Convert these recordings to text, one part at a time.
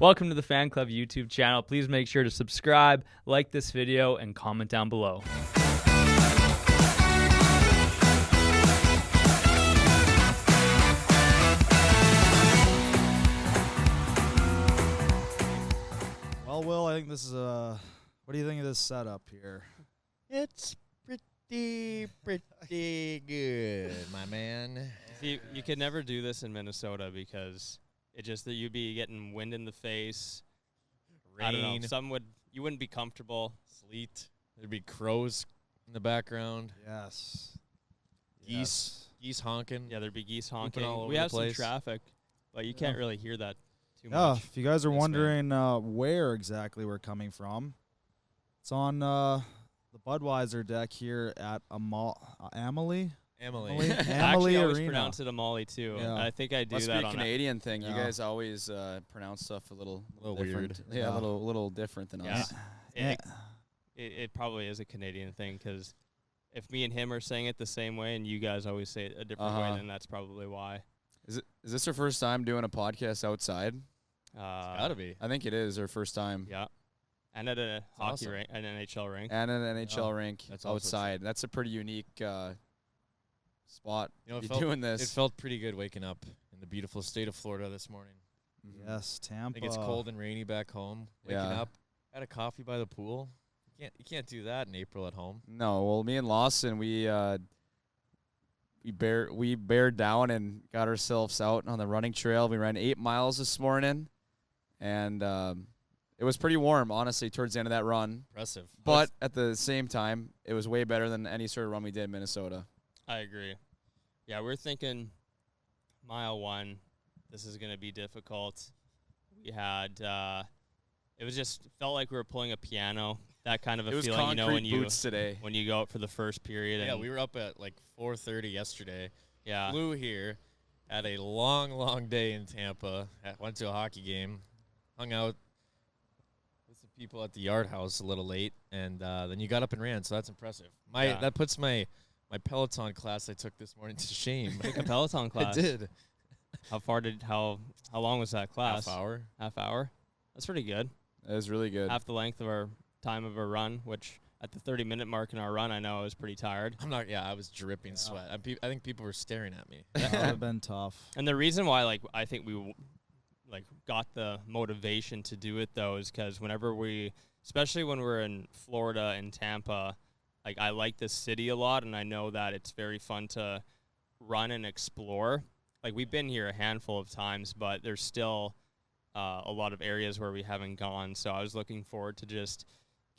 Welcome to the Fan Club YouTube channel. Please make sure to subscribe, like this video, and comment down below. Well, Will, I think this is what do you think of this setup here? It's pretty good, my man. See, you could never do this in Minnesota because it just that you'd be getting wind in the face, Rain, I don't know, you wouldn't be comfortable. sleet. There'd be crows in the background. Yes. Geese honking. Yeah, there'd be geese Whooping honking. all over We the have some place. traffic, but you can't really hear that too Yeah, much. if you guys are Yes, wondering where exactly we're coming from, it's on the Budweiser deck here at Amalie. Emily. I Amalie actually always Arena. pronounce it Amali too. Yeah. I think I do Must that be a on Canadian thing. You Yeah. guys always pronounce stuff a little weird. different. Yeah, Yeah. a little different than Yeah. us. It probably is a Canadian thing because if me and him are saying it the same way and you guys always say it a different way, then that's probably why. Is this our first time doing a podcast outside? Gotta be. I think it is our first time. Yeah. And at a hockey awesome. rink, an NHL rink. And an NHL rink That's also outside. That's a pretty unique spot You know, to be doing this. It felt pretty good waking up in the beautiful state of Florida this morning. Yes, I Tampa. think it's cold and rainy back home. Waking Yeah. up, had a coffee by the pool. You can't do that in April at home. No, well, me and Lawson, we bared down and got ourselves out on the running trail. We ran 8 miles this morning, and it was pretty warm, honestly, towards the end of that run. Impressive. But at the same time, it was way better than any sort of run we did in Minnesota. I agree. Yeah, we're thinking mile one, this is going to be difficult. We had, it was just, felt like we were pulling a piano, that kind of a It was feeling, you know, when concrete boots today. when you go out for the first period. Yeah, and we were up at like 4:30 yesterday. yeah, Flew here, had a long day in Tampa. Went to a hockey game, hung out with some people at the Yard House a little late, and then you got up and ran. So that's impressive. That puts my Peloton class I took this morning to shame. took a Peloton class. I did. How long was that class? Half hour. Half hour? That's pretty good. It was really good. Half the length of our time of our run, which at the 30-minute mark in our run, I know I was pretty tired. I was dripping sweat. I think people were staring at me. That would have been tough. And the reason why, I think we got the motivation to do it though is because whenever especially when we're in Florida and Tampa, I like this city a lot, and I know that it's very fun to run and explore. We've been here a handful of times, but there's still a lot of areas where we haven't gone. So I was looking forward to just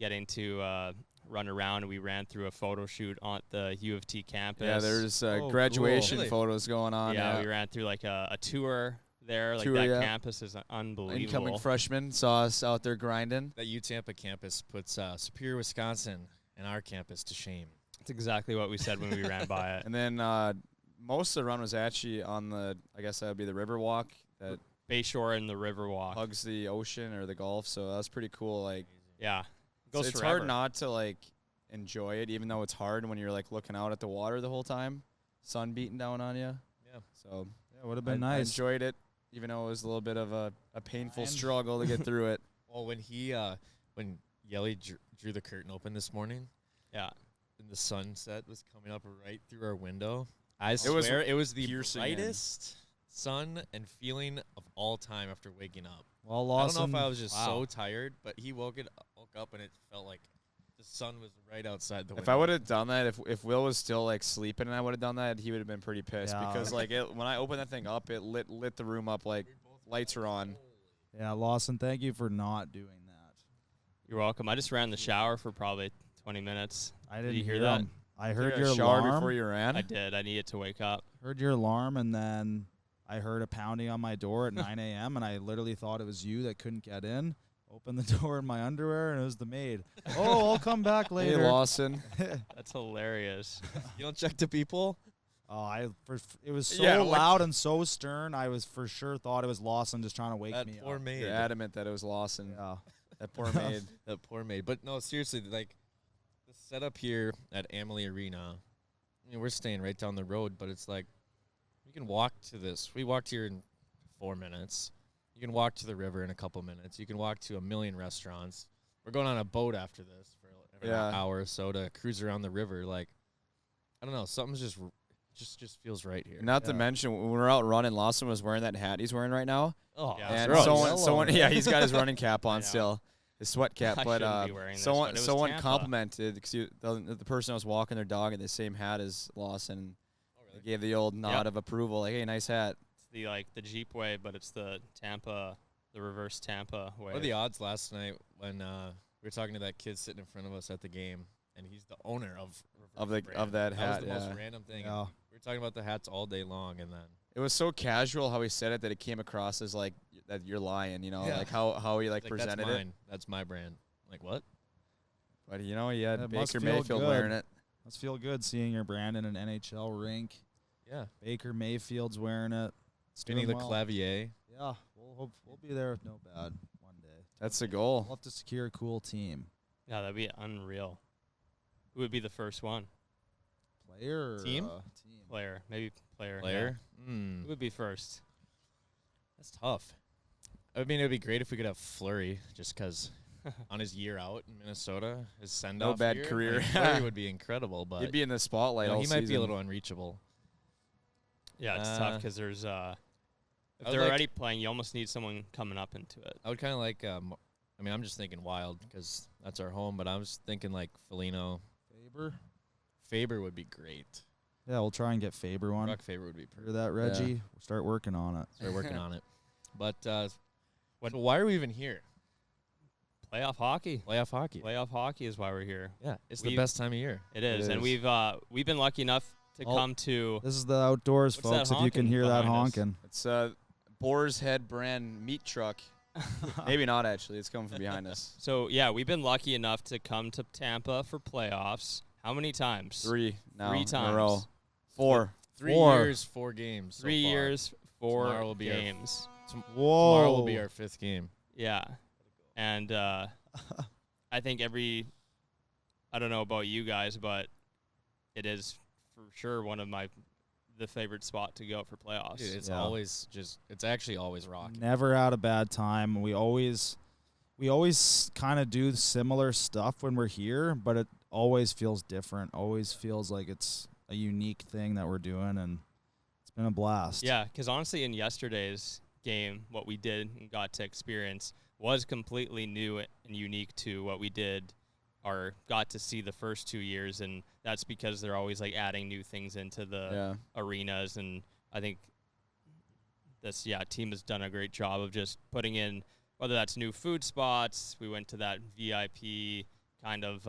getting to run around. We ran through a photo shoot on the U of T campus. Yeah, there's cool. graduation Really? photos going on. Yeah, we ran through a tour there. Tour, That yeah. campus is unbelievable. Incoming freshmen saw us out there grinding. That Tampa campus puts Superior, Wisconsin, and our campus to shame. That's exactly what we said when we ran by it. And then most of the run was actually on I guess that would be the river walk that Bayshore and the river walk. hugs the ocean or the Gulf. So that was pretty cool. Yeah. Goes It's forever. hard not to enjoy it, even though it's hard when you're looking out at the water the whole time, sun beating down on you. Yeah. So Yeah, would have been I nice. enjoyed it, even though it was a little bit of a painful Fine. struggle to get through it. Well, when Yelly drew the curtain open this morning, Yeah. and the sunset was coming up right through our window, I was swear it was the piercing in. brightest sun and feeling of all time after waking up. Well, I Lawson, don't know if I was just Wow. so tired, but he woke up and it felt like the sun was right outside the window. If I would have done that, if Will was still sleeping and I would have done that, he would have been pretty pissed Yeah. because when I opened that thing up, it lit the room up like lights are on. Yeah, Lawson, thank you for not doing that. You're welcome. I just ran the shower for probably 20 minutes. I didn't you hear hear that? him. I You heard got your a shower alarm. before you ran. I did. I needed to wake up. Heard your alarm, and then I heard a pounding on my door at 9 a.m., and I literally thought it was you that couldn't get in. Opened the door in my underwear, and it was the maid. Oh, I'll come back Hey, later. Lawson. That's hilarious. You don't check the people? It was so Yeah, loud and so stern. I was for sure thought it was Lawson just trying to wake That me poor up. maid. You're adamant that it was Lawson. Yeah. That poor maid. That poor maid. But no, seriously, the setup here at Amalie Arena, we're staying right down the road, but it's we can walk to this. We walked here in 4 minutes. You You can walk to the river in a couple minutes. You can walk to a million restaurants. We're going on a boat after this for an hour or so to cruise around the river. Like, I don't know, something's just feels right here. Not to mention, when we were out running, Lawson was wearing that hat he's wearing right now. Oh, Yeah. And gross. someone, he's got his running cap on know. still, his sweat cap. I But shouldn't be wearing this, someone but it was someone Tampa. complimented because the person was walking their dog in the same hat as Lawson. Oh, They gave the old nod of approval, like, "Hey, nice hat." It's the Jeep way, but it's the reverse Tampa way. What are the odds last night when we were talking to that kid sitting in front of us at the game, and he's the owner of that hat. That was the yeah. most random thing. Yeah. We were talking about the hats all day long, and then It was so casual how he said it that it came across as like that you're lying, Yeah. like how he like like, presented that's it. mine. That's my brand. Like, what? But he had It must Baker feel Mayfield good. wearing it. Must feel good seeing your brand in an NHL rink. Yeah. Baker Mayfield's wearing it. It's Vinny doing well. LeClavier. Yeah, we'll be there with no bad one day. That's the We'll goal. have to secure a cool team. Yeah, that'd be unreal. Who would be the first one? Player or, Team? team. Player, maybe player. Player. Yeah. Who would be first? That's tough. I mean, it would be great if we could have Fleury, just because on his year out in Minnesota, his send-off bad year, career. like, Fleury would be incredible, but He'd be in the spotlight all he might be season. a little unreachable. Yeah, it's tough because there's if I would they're like already playing, you almost need someone coming up into it. I would kind of like, I mean, I'm just thinking Wild because that's our home, but I was thinking like Foligno. Faber. Faber would be great. Yeah, we'll try and get Faber one. Brock Faber would be perfect. Hear that, Reggie? We'll start working on it. Start working on it. But so why are we even here? Playoff hockey. Playoff hockey. Playoff hockey is why we're here. Yeah, it's the We've- best time of year. It is, It and is. we've been lucky enough to Oh. come to. This is the outdoors, What's that folks. If you can honking hear that behind us? honking. It's a Boar's Head brand meat truck. Maybe not actually. It's coming from behind us. So yeah, we've been lucky enough to come to Tampa for playoffs. How many times? 3 now. Three in a row. times. 4. 3 Four. years, 4 games. so 3 far. years, 4 Tomorrow will be our games. Whoa. Tomorrow will be our 5th game. Yeah, and I think I don't know about you guys, but it is for sure one of the favorite spot to go for playoffs. Dude, it's Yeah. always it's actually always rocking. Never had a bad time. We always kind of do similar stuff when we're here, but it always feels different. Always feels like it's a unique thing that we're doing, and it's been a blast. Yeah, because honestly, in yesterday's game, what we did and got to experience was completely new and unique to what we did or got to see the first 2 years, and that's because they're always like adding new things into the arenas, and I think this team has done a great job of just putting in, whether that's new food spots. We went to that VIP kind of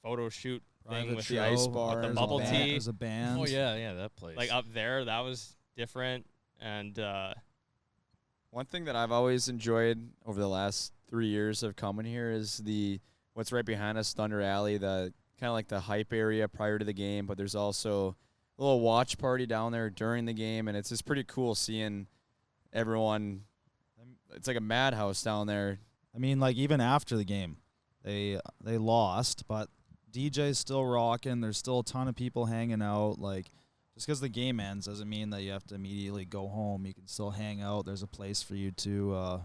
photo shoot thing Private with the ice bar, the as a bubble band- tea. As a band. Oh yeah, that place. Like up there, that was different, and One thing that I've always enjoyed over the last 3 years of coming here is what's right behind us, Thunder Alley, the kind of like the hype area prior to the game, but there's also a little watch party down there during the game, and it's just pretty cool seeing everyone. It's like a madhouse down there. I mean, like even after the game, they lost, but DJ's still rocking. There's still a ton of people hanging out. Like just because the game ends doesn't mean that you have to immediately go home. You can still hang out. There's a place for you to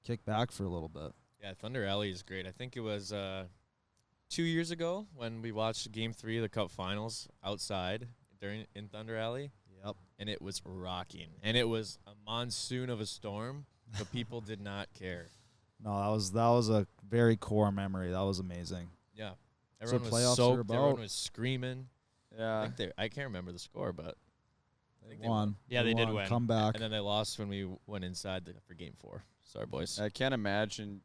kick back for a little bit. Yeah, Thunder Alley is great. I think it was 2 years ago when we watched Game 3 of the Cup Finals outside in Thunder Alley. Yep. And it was rocking. And it was a monsoon of a storm, but people did not care. No, that was a very core memory. That was amazing. Yeah. That's what Everyone playoffs was are soaked. about. Everyone was screaming. Yeah. I can't remember the score, but I think They won. Yeah, they did win. Come back. And then they lost when we went inside for Game 4. Sorry, boys. I can't imagine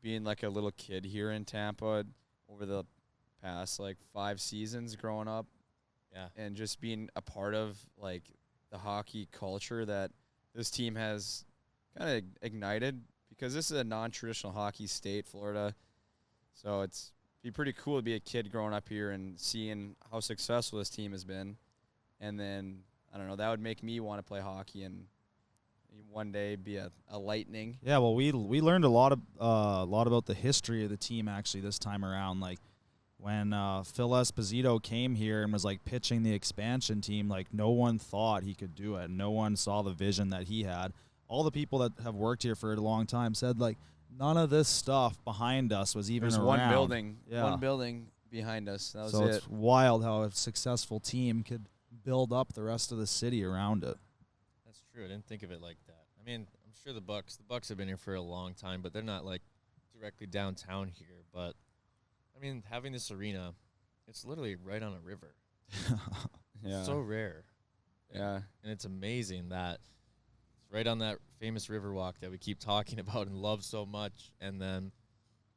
being like a little kid here in Tampa over the past like 5 seasons growing up. Yeah. And just being a part of like the hockey culture that this team has kind of ignited, because this is a non-traditional hockey state, Florida. So it's be pretty cool to be a kid growing up here and seeing how successful this team has been. And then, I don't know, that would make me want to play hockey and one day be a Lightning. Yeah, well, we learned a lot about the history of the team actually this time around. Like when Phil Esposito came here and was like pitching the expansion team, like no one thought he could do it. No one saw the vision that he had. all the people that have worked here for a long time said, like, none of this stuff behind us was even There's around. one building behind us. That was so it. it's wild how a successful team could build up the rest of the city around it. That's true. I didn't think of it like that. I mean, I'm sure the Bucks have been here for a long time, but they're not like directly downtown here. But I mean, having this arena, it's literally right on a river. Yeah. So rare. Yeah. And it's amazing that it's right on that famous river walk that we keep talking about and love so much. And then,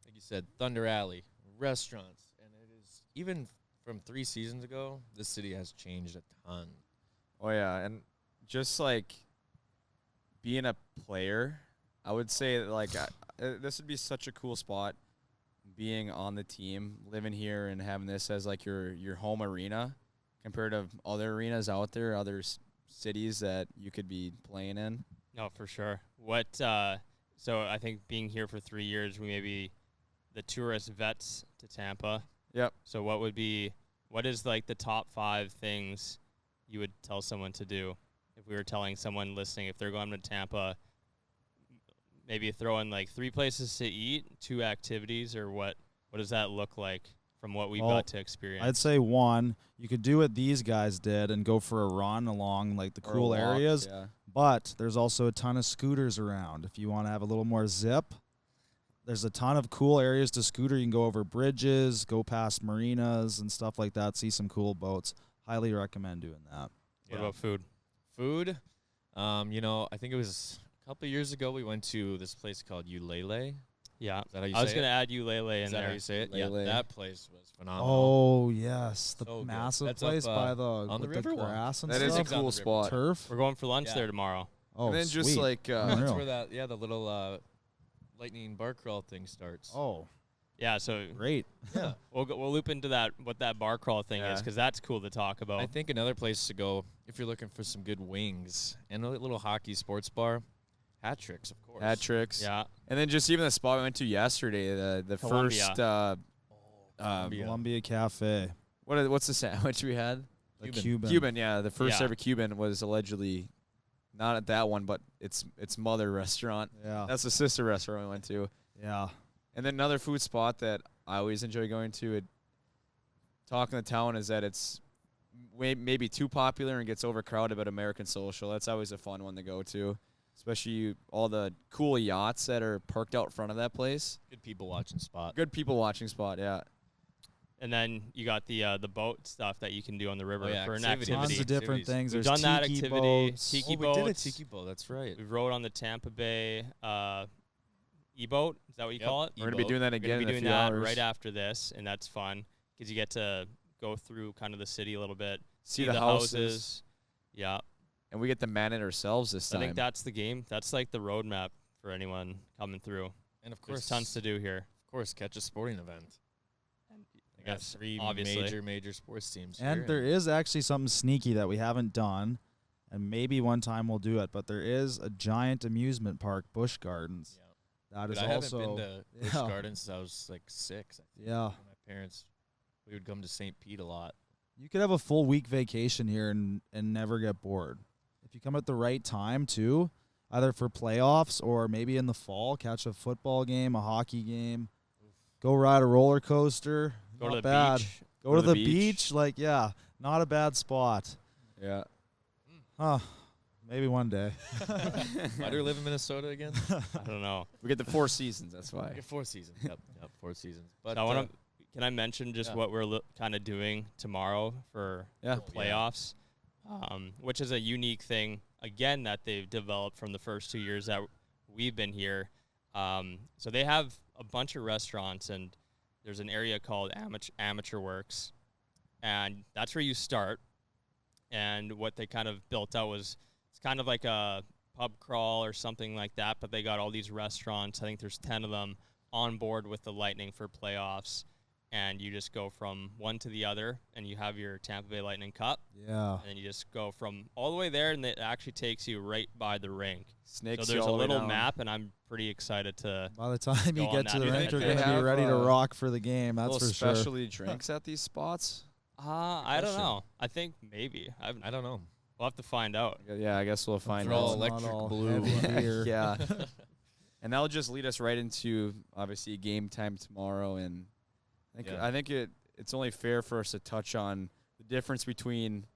like you said, Thunder Alley, restaurants. And it is, even from 3 seasons ago, this city has changed a ton. Oh, yeah. And just like being a player, I would say that, like, this would be such a cool spot, being on the team, living here and having this as like your home arena compared to other arenas out there, other cities that you could be playing in. No, for sure. So I think being here for 3 years, we may be the tourist vets to Tampa. Yep. So what is like the top 5 things you would tell someone to do if we were telling someone listening, if they're going to Tampa, maybe throw in like 3 places to eat, 2 activities, or what does that look like from what we've got to experience? I'd say 1, you could do what these guys did and go for a run along like the cool areas. Yeah. But there's also a ton of scooters around. If you want to have a little more zip, there's a ton of cool areas to scooter. You can go over bridges, go past marinas and stuff like that, see some cool boats. Highly recommend doing that. What about food? Food, I think it was a couple of years ago we went to this place called Ulele. Yeah. Is that how you I was say going to it? add Ulele in Is that there. how you say it? Lele. Yeah, that place was phenomenal. Oh, yes. The So good. massive That's place up, by on the with Riverwalk. grass and That is a stuff. It's on the cool river. spot. Turf. We're going for lunch Yeah. there tomorrow. Oh, And then just sweet. like Unreal. That's where the little lightning bar crawl thing starts. Oh, Yeah, so great. yeah. we'll loop into what that bar crawl thing is, Yeah. because that's cool to talk about. I think another place to go if you're looking for some good wings and a little hockey sports bar, Hat Tricks, of course. Hat Tricks. Yeah. And then just even the spot we went to yesterday, the Columbia. first Columbia. Columbia Cafe. what's the sandwich we had? The Cuban. Cuban, yeah. The first Yeah. ever Cuban was allegedly not at that one, but its mother restaurant. Yeah. That's the sister restaurant we went to. Yeah. And then another food spot that I always enjoy going to, talking the town, is that it's maybe too popular and gets overcrowded, but American Social. That's always a fun one to go to, especially all the cool yachts that are parked out front of that place. Good people watching spot. Good people watching spot, yeah. And then you got the boat stuff that you can do on the river Oh, yeah, for an activities. Tons activity. of different Activities. things. We've There's done that tiki activity. boats. Tiki we did a boats. tiki boat. That's right. We rode on the Tampa Bay e-boat. Is that what you Yep. call it? We're going to be doing that We're again going to in be a doing few that hours. right after this, and that's fun because you get to go through kind of the city a little bit, See the houses. Yeah. And we get to man it ourselves this I time. think that's the game. That's like the roadmap for anyone coming through. And of There's course, tons to do here. Of course, catch a sporting event. They got Yes, 3 obviously. major sports teams. And here. there is actually something sneaky that we haven't done, and maybe one time we'll do it, but there is a giant amusement park, Busch Gardens. Yeah. That Dude, is I also haven't been to Busch yeah. Gardens since I was like 6. I think. Yeah. My parents, we would come to St. Pete a lot. You could have a full week vacation here and never get bored. If you come at the right time, too, either for playoffs or maybe in the fall, catch a football game, a hockey game, go ride a roller coaster. Go Not to the bad. beach. Go to the beach. Like, yeah, not a bad spot. Yeah. Huh. Maybe one day. Why do we live in Minnesota again? I don't know. We get the 4 seasons, that's why. Yeah, 4 seasons. Yep, 4 seasons. But So I want to. Can I mention just yeah. what we're kind of doing tomorrow for Yeah. the playoffs, which is a unique thing again that they've developed from the first 2 years that we've been here. So they have a bunch of restaurants, and there's an area called Amateur Works, and that's where you start. And what they kind of built out was it's kind of like a pub crawl or something like that, but they got all these restaurants. I think there's 10 of them on board with the Lightning for playoffs. And you just go from one to the other, and you have your Tampa Bay Lightning Cup, Yeah. and then you just go from all the way there, and it actually takes you right by the rink. Snakes So you there's a all the way little down. map, and I'm pretty excited to. By the time Go you on get that. to the Do you rink, think you're they going to be have, ready to rock for the game. That's little for sure. specialty drinks at these spots? I don't question. know. I think maybe. I don't know. We'll have to find out. Yeah, I guess we'll find Draw out. electric all blue. heavy beer. Yeah. And that'll just lead us right into, obviously, game time tomorrow. And I think it's only fair for us to touch on the difference between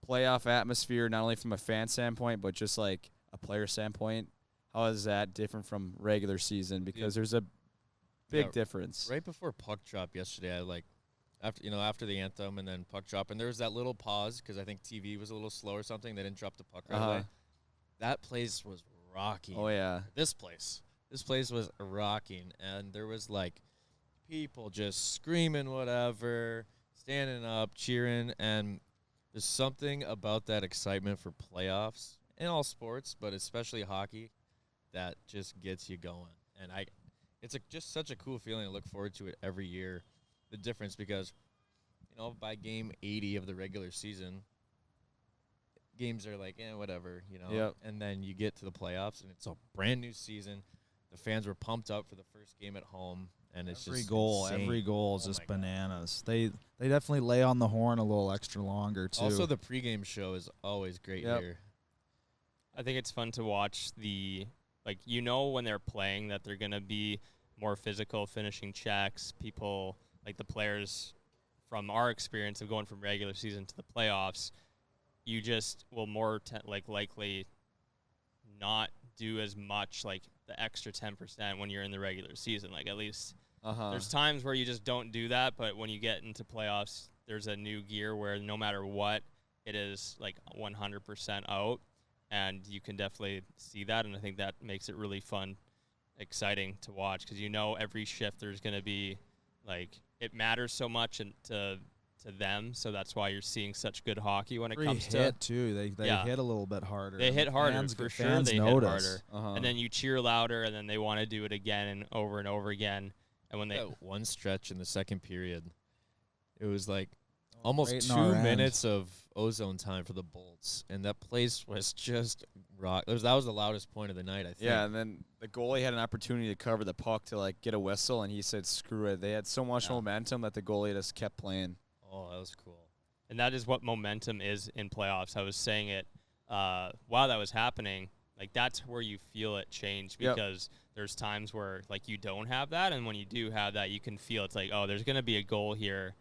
playoff atmosphere, not only from a fan standpoint, but just like a player standpoint. How is that different from regular season? Because there's a big difference. Right before puck drop yesterday, after the anthem and then puck drop, and there was that little pause because I think TV was a little slow or something. They didn't drop the puck right away. That place was rocking. Oh, yeah. This place was rocking, and there was like people just screaming whatever, standing up, cheering, and there's something about that excitement for playoffs in all sports, but especially hockey, that just gets you going. And it's just such a cool feeling. I look forward to it every year. The difference because, by game 80 of the regular season, games are like, whatever, Yep. And then you get to the playoffs, and it's a brand new season. The fans were pumped up for the first game at home, and it's Every just goal insane. is just bananas. They definitely lay on the horn a little extra longer too. Also, the pregame show is always great here. I think it's fun to watch when they're playing that they're going to be more physical, finishing checks. People, like the players from our experience of going from regular season to the playoffs, you just will more likely not do as much, like the extra 10% when you're in the regular season. Like at least there's times where you just don't do that, but when you get into playoffs, there's a new gear where no matter what, it is like 100% out. And you can definitely see that, and I think that makes it really fun, exciting to watch because every shift there's going to be, it matters so much to them, so that's why you're seeing such good hockey when it comes to hit too. They hit a little bit harder. They hit harder fans, for sure. fans They notice. hit harder, and then you cheer louder, and then they want to do it again and over again. And when That one stretch in the second period, it was like almost right in 2 our end. minutes of ozone time for the Bolts, and that place was just rock. That was the loudest point of the night, I think. Yeah, and then the goalie had an opportunity to cover the puck to get a whistle, and he said, "Screw it." They had so much momentum that the goalie just kept playing. Oh, that was cool. And that is what momentum is in playoffs. I was saying it while that was happening. That's where you feel it change because there's times where you don't have that, and when you do have that, you can feel it's like, oh, there's going to be a goal here,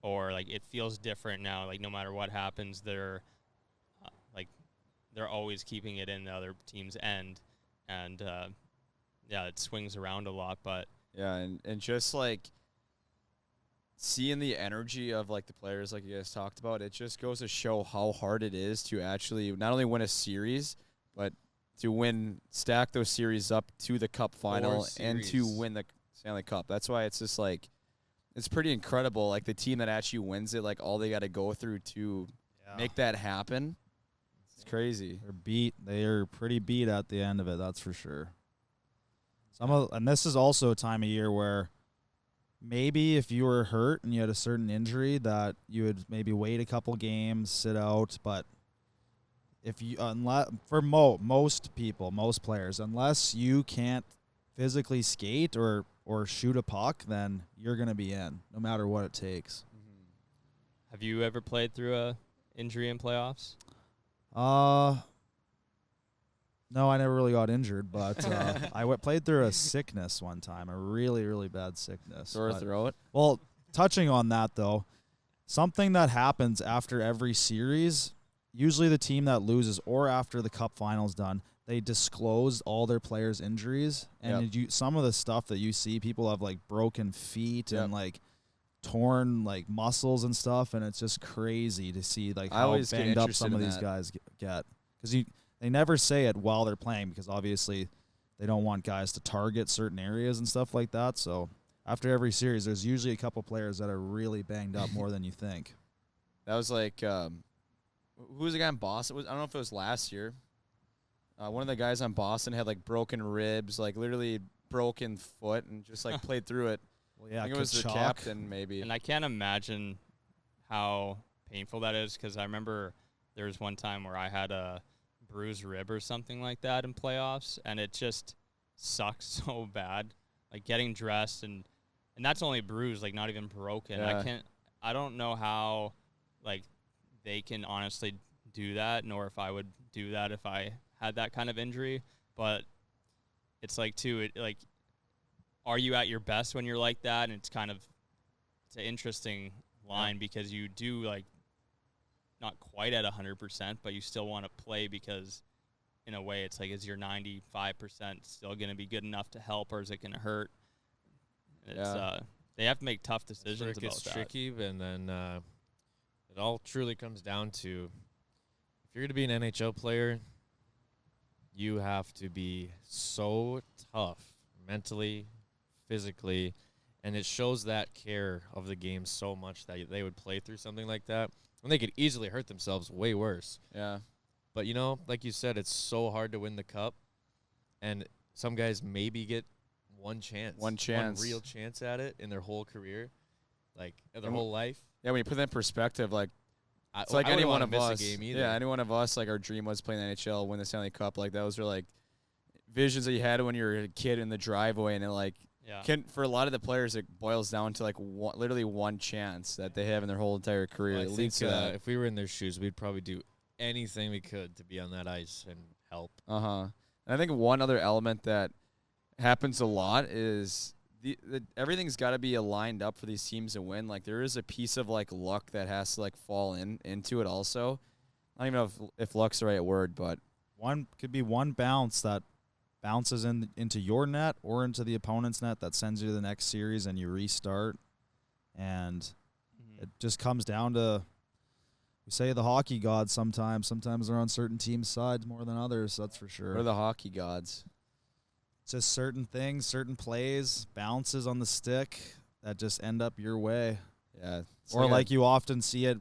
or it feels different now. No matter what happens, they're always keeping it in the other team's end, and it swings around a lot. But yeah, and just seeing the energy of the players like you guys talked about, it just goes to show how hard it is to actually not only win a series, but to stack those series up to the Cup final and to win the Stanley Cup. That's why it's just it's pretty incredible. The team that actually wins it, all they got to go through to make that happen. It's crazy. They're beat. They are pretty beat at the end of it. That's for sure. And this is also a time of year where maybe if you were hurt and you had a certain injury that you would maybe wait a couple games, sit out. But if you, for most players, unless you can't physically skate or shoot a puck, then you're going to be in, no matter what it takes. have you ever played through a injury in playoffs? No, I never really got injured, but I played through a sickness one time, a really, really bad sickness. Sore throat. Well, touching on that, though, something that happens after every series, usually the team that loses or after the Cup final's done, they disclose all their players' injuries. And some of the stuff that you see, people have, broken feet and, torn, muscles and stuff, and it's just crazy to see, how banged up some of these guys get. Because they never say it while they're playing because obviously they don't want guys to target certain areas and stuff like that. So after every series, there's usually a couple players that are really banged up more than you think. That was who was the guy in Boston? I don't know if it was last year. One of the guys on Boston had broken ribs, literally broken foot, and just played through it. Well, yeah, I think it was the captain maybe. And I can't imagine how painful that is because I remember there was one time where I had a bruised rib or something like that in playoffs, and it just sucks so bad. Getting dressed and that's only bruised, not even broken. Yeah. I don't know how they can honestly do that, nor if I would do that if I had that kind of injury. But it's like, too, are you at your best when you're like that? And it's an interesting line because you do, like, not quite at 100%, but you still want to play because, in a way, it's like, is your 95% still going to be good enough to help, or is it going to hurt? They have to make tough decisions about that. It's tricky, and then it all truly comes down to, if you're going to be an NHL player, you have to be so tough mentally, physically, and it shows that care of the game so much that they would play through something like that when they could easily hurt themselves way worse. Yeah. But, like you said, it's so hard to win the cup, and some guys maybe get one real chance at it in their whole career, like their whole life. Yeah, when you put that in perspective, like, it's I like any one wouldn't of wanna us. miss a game either. Yeah, any one of us, like, our dream was playing the NHL, win the Stanley Cup. Like, those were, like, visions that you had when you were a kid in the driveway, and it, like, for a lot of the players, it boils down to, like, literally one chance that they have in their whole entire career. Well, it I leads think to that. if we were in their shoes, we'd probably do anything we could to be on that ice and help. And I think one other element that happens a lot is everything's got to be aligned up for these teams to win. Like, there is a piece of, like, luck that has to, like, fall into it also. I don't even know if luck's the right word, but one could be one bounce that bounces into your net or into the opponent's net that sends you to the next series, and you restart. And it just comes down to, we say the hockey gods sometimes. Sometimes they're on certain teams' sides more than others, that's for sure. We're the hockey gods. It's just certain things, certain plays, bounces on the stick that just end up your way. Yeah. Or like you often see it,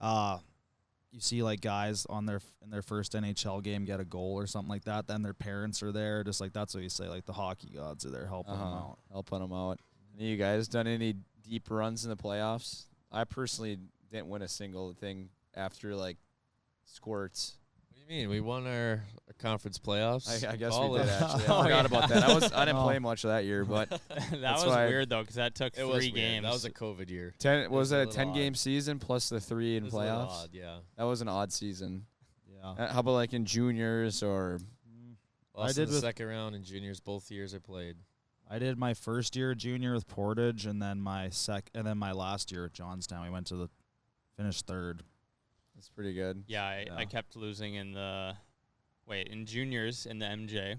you see like guys in their first NHL game get a goal or something like that. Then their parents are there, just like that's what you say. Like the hockey gods are there helping them out. Helping them out. Any of you guys done any deep runs in the playoffs? I personally didn't win a single thing after, like, squirts. What do you mean? We won our conference playoffs. I guess we did, actually. I forgot about that. I didn't play much that year, but that was weird, though, because that took 3 games. That was a COVID year. Was that a 10-game season plus the 3 in playoffs? Odd, yeah. That was an odd season. Yeah. How about, like, in juniors or? Lost in the second round in juniors both years I played. I did my first year junior with Portage, and then my last year at Johnstown. We finished third. That's pretty good. Yeah, I kept losing in juniors in the MJ.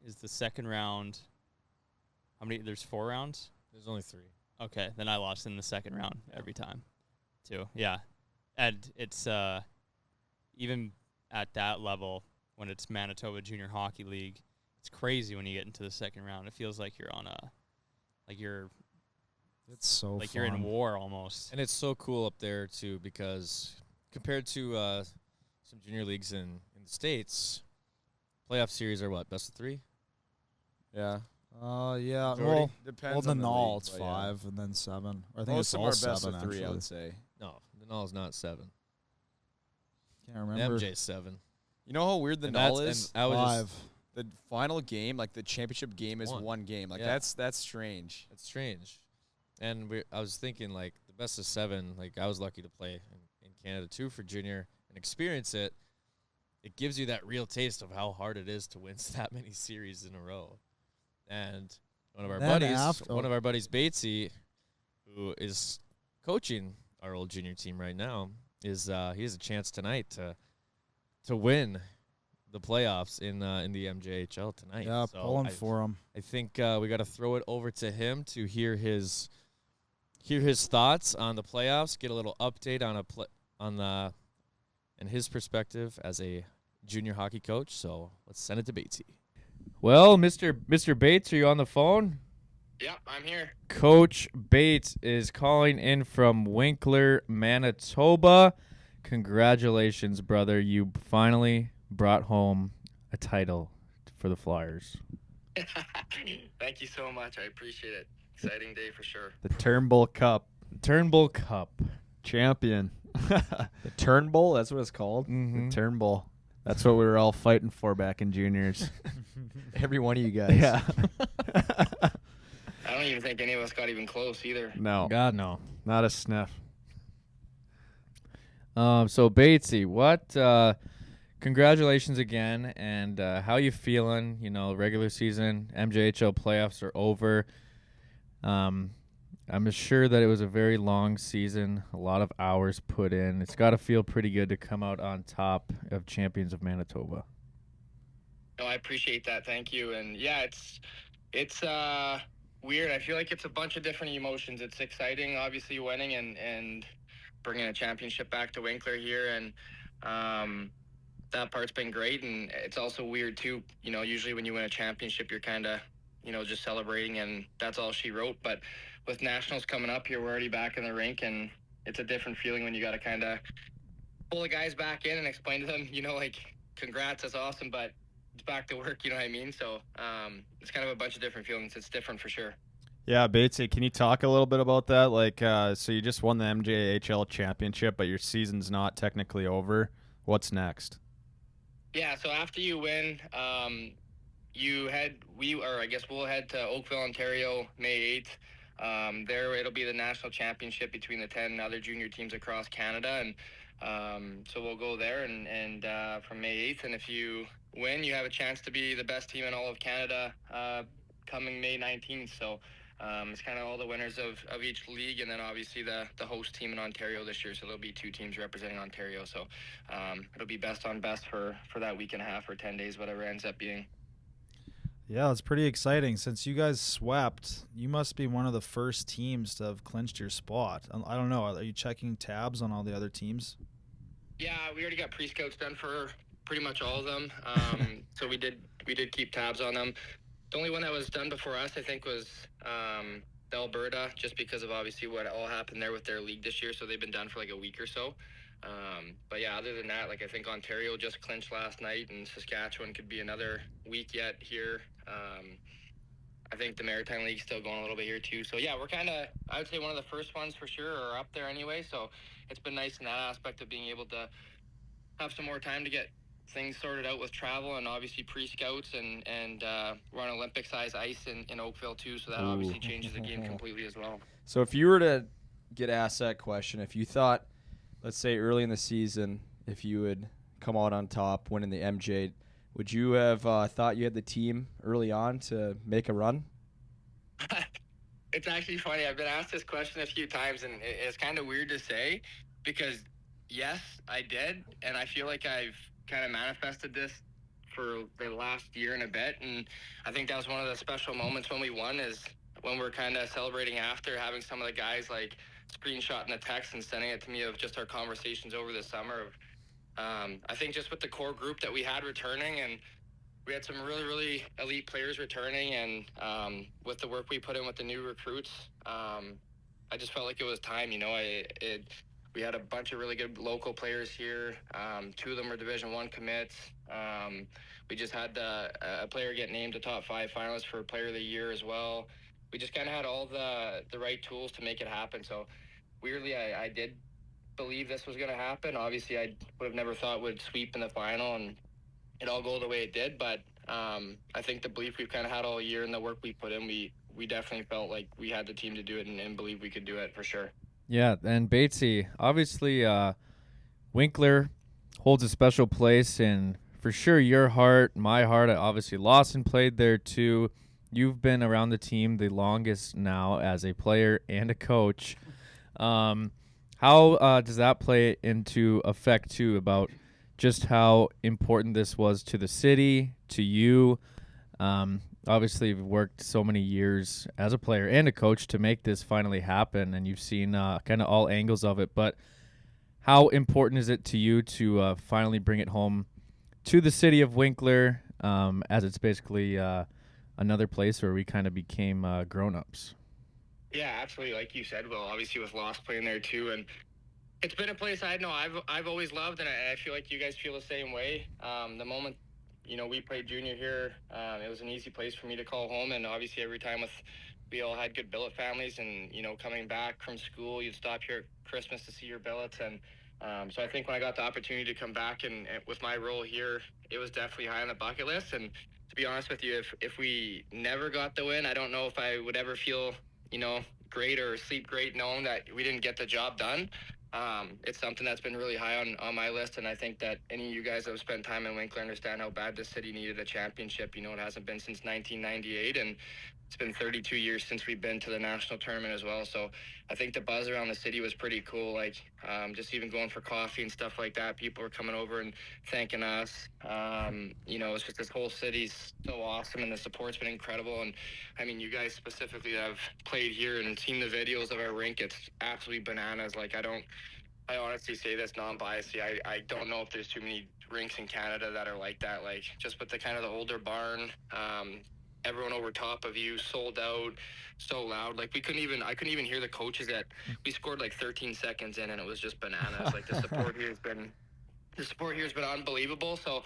Is the second round, how many? There's 4 rounds? There's only 3. Okay, then I lost in the second round every time, too. Yeah, and it's even at that level, when it's Manitoba Junior Hockey League, it's crazy when you get into the second round. It feels like you're on it's so like fun. you're in war almost. And it's so cool up there, too, because compared to some junior leagues in the States, playoff series are what, best of 3? Yeah. Yeah. Majority? Well, Depends the on the Null, league, it's but 5 and then 7. Or I think most it's of them all are best 7, of 3, actually. I would say. No, the Null is not 7. Can't remember. MJ's 7. You know how weird the And Null that's- is? and I was 5. The final game, like the championship game, is one game. Like, Yeah. that's strange. It's strange. And I was thinking, like, the best of 7, like, I was lucky to play in Canada, too, for junior and experience it. It gives you that real taste of how hard it is to win that many series in a row. And one of our buddies, Batesy, who is coaching our old junior team right now, he has a chance tonight to win the playoffs in the MJHL tonight. Yeah, so pulling for him. I think we got to throw it over to him to hear his thoughts on the playoffs, get a little update and his perspective as a junior hockey coach. So let's send it to Batesy. Well, Mr. Bates, are you on the phone? Yep, I'm here. Coach Bates is calling in from Winkler, Manitoba. Congratulations, brother. You finally brought home a title for the Flyers. Thank you so much. I appreciate it. Exciting day for sure. The Turnbull Cup Turnbull Cup. champion. The Turnbull, that's what it's called. Mhm. The Turnbull. That's what we were all fighting for back in juniors. Every one of you guys. Yeah. I don't even think any of us got even close either. No, God, no. not a sniff. So Batesy, what? Congratulations again, and how you feeling? You know, regular season, MJHL playoffs are over. I'm sure that it was a very long season, a lot of hours put in. It's got to feel pretty good to come out on top of Champions of Manitoba. No, I appreciate that. Thank you. And yeah, it's weird. I feel like it's a bunch of different emotions. It's exciting, obviously winning and bringing a championship back to Winkler here, and that part's been great. And it's also weird too. You know, usually when you win a championship, you're kind of, you know, just celebrating, and that's all she wrote. But with nationals coming up here, we're already back in the rink, and it's a different feeling when you got to kind of pull the guys back in and explain to them, you know, like, congrats, that's awesome, but it's back to work, you know what I mean? So it's kind of a bunch of different feelings. It's different for sure. Yeah, Batesy, can you talk a little bit about that? Like, so you just won the MJHL championship, but your season's not technically over. What's next? Yeah, so after you win, we'll head to Oakville, Ontario, May 8th. There it'll be the national championship between the 10 other junior teams across Canada, and so we'll go there and from May 8th, and if you win, you have a chance to be the best team in all of Canada coming May 19th. So it's kind of all the winners of each league, and then obviously the host team in Ontario this year. So there'll be 2 teams representing Ontario. So it'll be best on best for that week and a half or 10 days, whatever it ends up being. Yeah, it's pretty exciting. Since you guys swept, you must be one of the first teams to have clinched your spot. I don't know. Are you checking tabs on all the other teams? Yeah, we already got pre-scouts done for pretty much all of them. So we did keep tabs on them. The only one that was done before us, I think, was Alberta, just because of obviously what all happened there with their league this year. So they've been done for like a week or so. But yeah, other than that, like, I think Ontario just clinched last night, and Saskatchewan could be another week yet here. I think the Maritime League's still going a little bit here too. So yeah, we're kind of, I would say, one of the first ones for sure, or up there anyway. So it's been nice in that aspect of being able to have some more time to get things sorted out with travel, and obviously pre-scouts, and we're on Olympic size ice in Oakville too. So that obviously changes the game completely as well. So if you were to get asked that question, if you thought, let's say early in the season, if you would come out on top winning the MJ, would you have thought you had the team early on to make a run? It's actually funny. I've been asked this question a few times, and it's kind of weird to say, because yes, I did, and I feel like I've kind of manifested this for the last year and a bit, and I think that was one of the special moments when we won, is when we're kind of celebrating after, having some of the guys like screenshotting the text and sending it to me of just our conversations over the summer of I think just with the core group that we had returning, and we had some really, really elite players returning, and with the work we put in with the new recruits, I just felt like it was time. You know, we had a bunch of really good local players here. 2 of them were Division I commits. We just had a player get named a top 5 finalist for Player of the Year as well. We just kind of had all the right tools to make it happen. So weirdly, I did believe this was going to happen. Obviously, I would have never thought would sweep in the final and it all go the way it did. But I think the belief we've kind of had all year and the work we put in, we definitely felt like we had the team to do it, and believe we could do it for sure. Yeah, and Batesy, obviously Winkler holds a special place in, for sure, your heart, my heart. Obviously, Lawson played there too. You've been around the team the longest now as a player and a coach. How does that play into effect too about just how important this was to the city, to you? Obviously, you've worked so many years as a player and a coach to make this finally happen, and you've seen kind of all angles of it. But how important is it to you to finally bring it home to the city of Winkler, as it's basically another place where we kind of became grown-ups? Yeah, absolutely. Like you said, Will, obviously with Lost playing there too, and it's been a place I've always loved, and I feel like you guys feel the same way. The moment, you know, we played junior here, it was an easy place for me to call home, and obviously every time we all had good billet families, and, you know, coming back from school, you'd stop here at Christmas to see your billets, and so I think when I got the opportunity to come back and with my role here, it was definitely high on the bucket list. And to be honest with you, if we never got the win, I don't know if I would ever feel, you know, great or sleep great knowing that we didn't get the job done. it's something that's been really high on my list, and I think that any of you guys that have spent time in Winkler understand how bad this city needed a championship. It hasn't been since 1998, and it's been 32 years since we've been to the national tournament as well. So I think the buzz around the city was pretty cool. Like, just even going for coffee and stuff like that, people were coming over and thanking us. It's just this whole city's so awesome, and the support's been incredible. And I mean, you guys specifically that have played here and seen the videos of our rink, it's absolutely bananas. Like, I honestly say this non-biased. I don't know if there's too many rinks in Canada that are like that. Like, just with the kind of the older barn, everyone over top of you, sold out, so loud. Like, I couldn't even hear the coaches we scored like 13 seconds in, and it was just bananas. Like, the support here has been unbelievable. So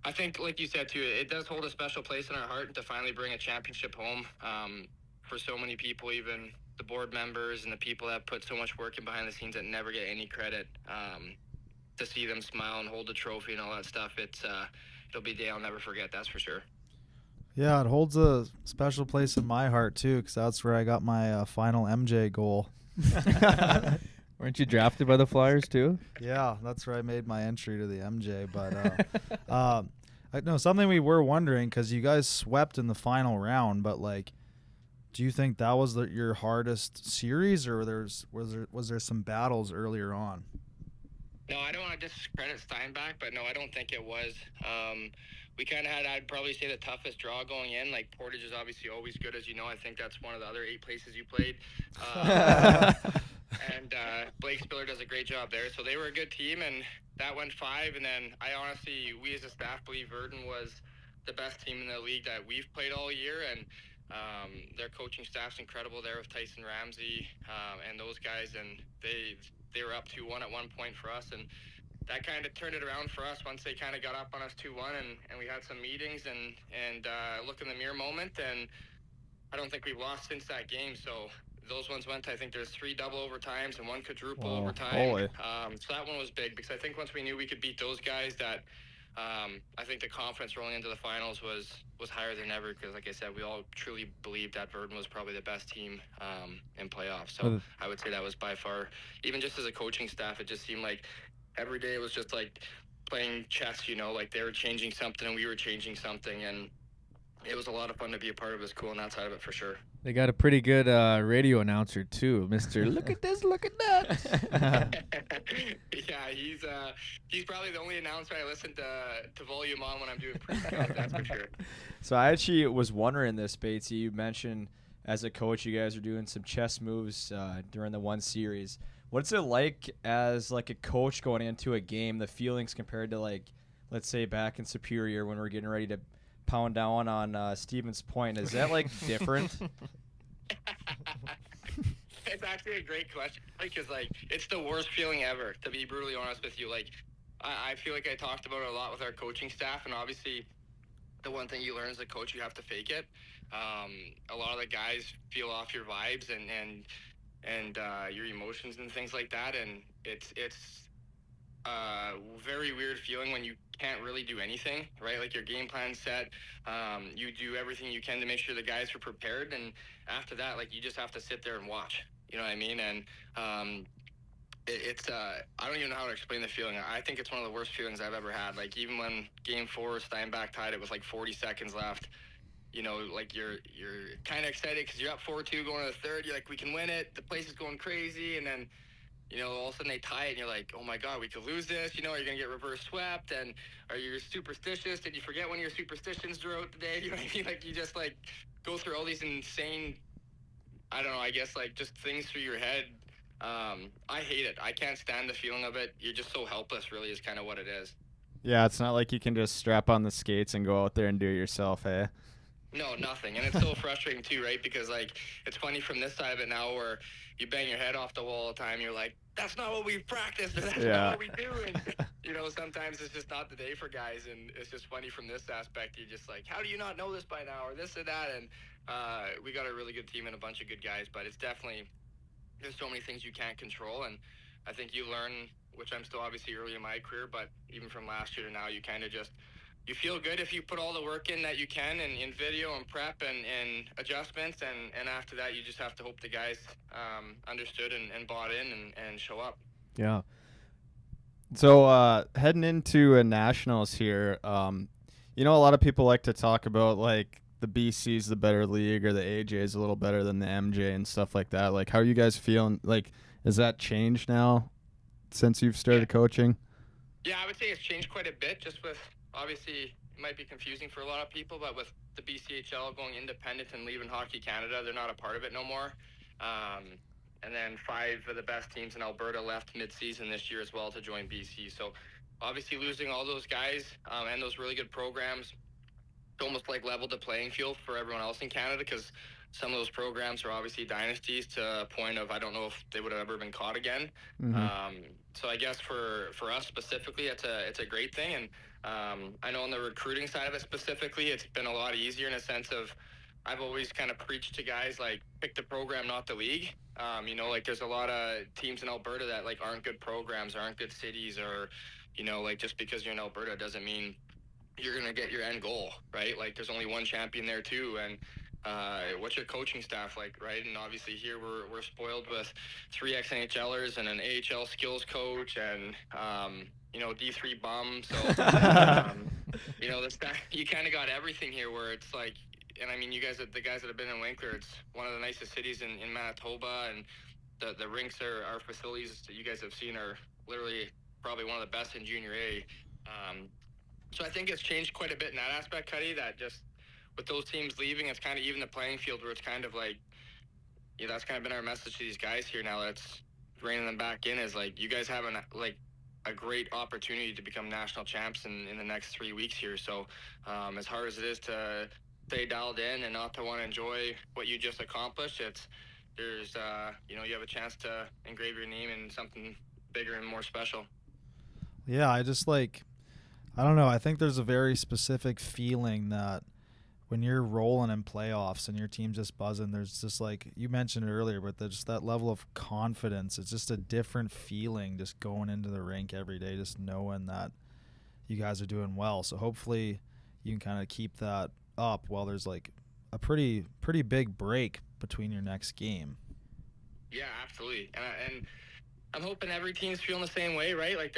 I think, like you said too, it does hold a special place in our heart to finally bring a championship home. For so many people, even the board members and the people that put so much work in behind the scenes that never get any credit, to see them smile and hold the trophy and all that stuff, it'll be a day I'll never forget, that's for sure. Yeah, it holds a special place in my heart too, because that's where I got my final MJ goal. Weren't you drafted by the Flyers too? Yeah, that's where I made my entry to the MJ. But no, something we were wondering, because you guys swept in the final round, but like, do you think that was your hardest series, or was there some battles earlier on? No, I don't want to discredit Steinbach, but no, I don't think it was. We kind of had, I'd probably say, the toughest draw going in. Like, Portage is obviously always good, as you know. I think that's one of the other 8 places you played. And Blake Spiller does a great job there. So they were a good team, and that went 5. And then we as a staff believe Virden was the best team in the league that we've played all year. And their coaching staff's incredible there with Tyson Ramsey and those guys. And they were up 2-1 at one point for us. And that kind of turned it around for us once they kind of got up on us 2-1, and we had some meetings and look in the mirror moment, and I don't think we've lost since that game. So those ones went, I think there's 3 double overtimes and 1 quadruple overtime. Holy. So that one was big, because I think once we knew we could beat those guys, that I think the confidence rolling into the finals was higher than ever, because like I said, we all truly believed that Virden was probably the best team in playoffs. So I would say that was by far, even just as a coaching staff, it just seemed like every day it was just like playing chess, like they were changing something and we were changing something, and it was a lot of fun to be a part of. It was cool on that side of it for sure. They got a pretty good radio announcer too, Mr. Look at this, look at that. Yeah, he's probably the only announcer I listen to volume on when I'm doing pre-shows, that's for sure. So I actually was wondering this, Batesy. You mentioned as a coach you guys are doing some chess moves during the one series. What's it like as like a coach going into a game, the feelings compared to, like, let's say back in Superior when we're getting ready to pound down on Stevens Point? Is that like different? It's actually a great question, because like it's the worst feeling ever, to be brutally honest with you. Like, I feel like I talked about it a lot with our coaching staff, and obviously the one thing you learn as a coach, you have to fake it. A lot of the guys feel off your vibes and your emotions and things like that, and it's a very weird feeling when you can't really do anything, right? Like, your game plan's set, you do everything you can to make sure the guys are prepared, and after that, like, you just have to sit there and watch, you know what I mean? And I don't even know how to explain the feeling. I think it's one of the worst feelings I've ever had. Like, even when Game 4 Steinbach tied it with like 40 seconds left, like you're kind of excited because you're up 4-2 going to the third. You're like, we can win it. The place is going crazy. And then, all of a sudden they tie it and you're like, oh my God, we could lose this. Are you going to get reverse swept? And are you superstitious? Did you forget one of your superstitions throughout the day? You know what I mean? Like, you just like go through all these insane, I don't know, I guess like just things through your head. I hate it. I can't stand the feeling of it. You're just so helpless, really, is kind of what it is. Yeah, it's not like you can just strap on the skates and go out there and do it yourself, eh? No, nothing. And it's so frustrating too, right? Because like, it's funny from this side of it now where you bang your head off the wall all the time. You're like, that's not what we practiced. Or that's not what we do. And, sometimes it's just not the day for guys. And it's just funny from this aspect. You're just like, how do you not know this by now? Or this or that. And we got a really good team and a bunch of good guys. But it's definitely, there's so many things you can't control. And I think you learn, which I'm still obviously early in my career, but even from last year to now, you kind of just, you feel good if you put all the work in that you can in video and prep and adjustments, and after that you just have to hope the guys understood and bought in and show up. Yeah. So heading into nationals here, you know, a lot of people like to talk about like the BC's the better league or the AJ's a little better than the MJ and stuff like that. Like, how are you guys feeling? Like, has that changed now since you've started coaching? Yeah, I would say it's changed quite a bit. Just with obviously it might be confusing for a lot of people, but with the BCHL going independent and leaving Hockey Canada, they're not a part of it no more. And then 5 of the best teams in Alberta left mid-season this year as well to join BC. So obviously losing all those guys and those really good programs, it's almost like leveled the playing field for everyone else in Canada, because some of those programs are obviously dynasties to a point of I don't know if they would have ever been caught again. So I guess for us specifically, it's a great thing. And I know on the recruiting side of it specifically, it's been a lot easier in a sense of I've always kind of preached to guys like pick the program, not the league. You know, like there's a lot of teams in Alberta that like aren't good programs, aren't good cities, or, you know, like just because you're in Alberta doesn't mean you're going to get your end goal, right? Like there's only one champion there too. And what's your coaching staff like, right? And obviously here we're spoiled with 3 ex-NHLers and an AHL skills coach and, you know, D3 bum. So, you know, you kind of got everything here where it's like, and I mean, the guys that have been in Winkler, it's one of the nicest cities in Manitoba, and the rinks our facilities that you guys have seen are literally probably one of the best in Junior A. So I think it's changed quite a bit in that aspect, Cuddy, that just with those teams leaving, it's kind of even the playing field where it's kind of like, you know, that's kind of been our message to these guys here now that's reining them back in is like, you guys have a great opportunity to become national champs in the next 3 weeks here. So as hard as it is to stay dialed in and not to want to enjoy what you just accomplished, there's you know, you have a chance to engrave your name in something bigger and more special. Yeah, I don't know. I think there's a very specific feeling that when you're rolling in playoffs and your team's just buzzing, there's just like you mentioned it earlier, but there's just that level of confidence. It's just a different feeling just going into the rink every day, just knowing that you guys are doing well. So hopefully you can kind of keep that up while there's like a pretty big break between your next game. Yeah, absolutely. And I'm hoping every team's feeling the same way, right? Like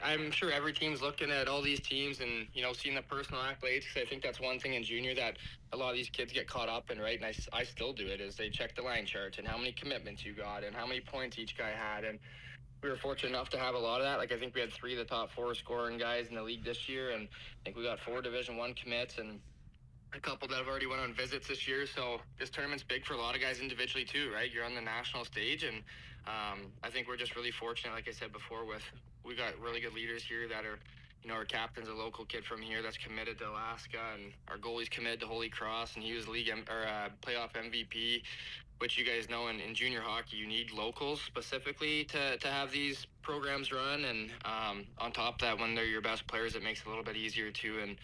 I'm sure every team's looking at all these teams and, you know, seeing the personal accolades, because I think that's one thing in junior that a lot of these kids get caught up in, right? And I still do it, is they check the line charts and how many commitments you got and how many points each guy had. And we were fortunate enough to have a lot of that. Like I think we had 3 of the top 4 scoring guys in the league this year, and I think we got 4 Division I commits and a couple that have already went on visits this year. So this tournament's big for a lot of guys individually too, right? You're on the national stage, and I think we're just really fortunate, like I said before, we got really good leaders here that are, you know, our captain's a local kid from here that's committed to Alaska, and our goalie's committed to Holy Cross, and he was playoff MVP, which you guys know in junior hockey you need locals specifically to have these programs run. And on top of that, when they're your best players, it makes it a little bit easier too. And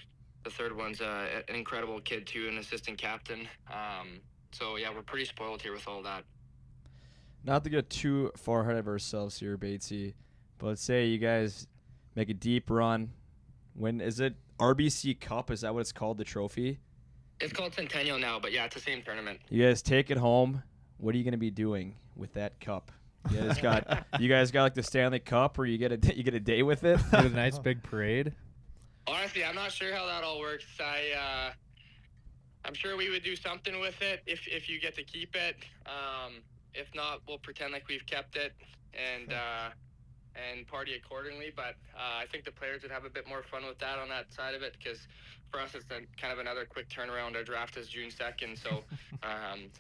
the third one's an incredible kid too, an assistant captain. So yeah, we're pretty spoiled here with all that. Not to get too far ahead of ourselves here, Batesy, but let's say you guys make a deep run. When is it? RBC Cup, is that what it's called, the trophy? It's called Centennial now, but yeah, it's the same tournament. You guys take it home. What are you going to be doing with that cup? You guys got like the Stanley Cup, or you get a day with it? Get a nice big parade. Honestly, I'm not sure how that all works. I'm sure we would do something with it if you get to keep it. If not, we'll pretend like we've kept it and party accordingly. But I think the players would have a bit more fun with that on that side of it, because for us it's kind of another quick turnaround. Our draft is June 2nd, so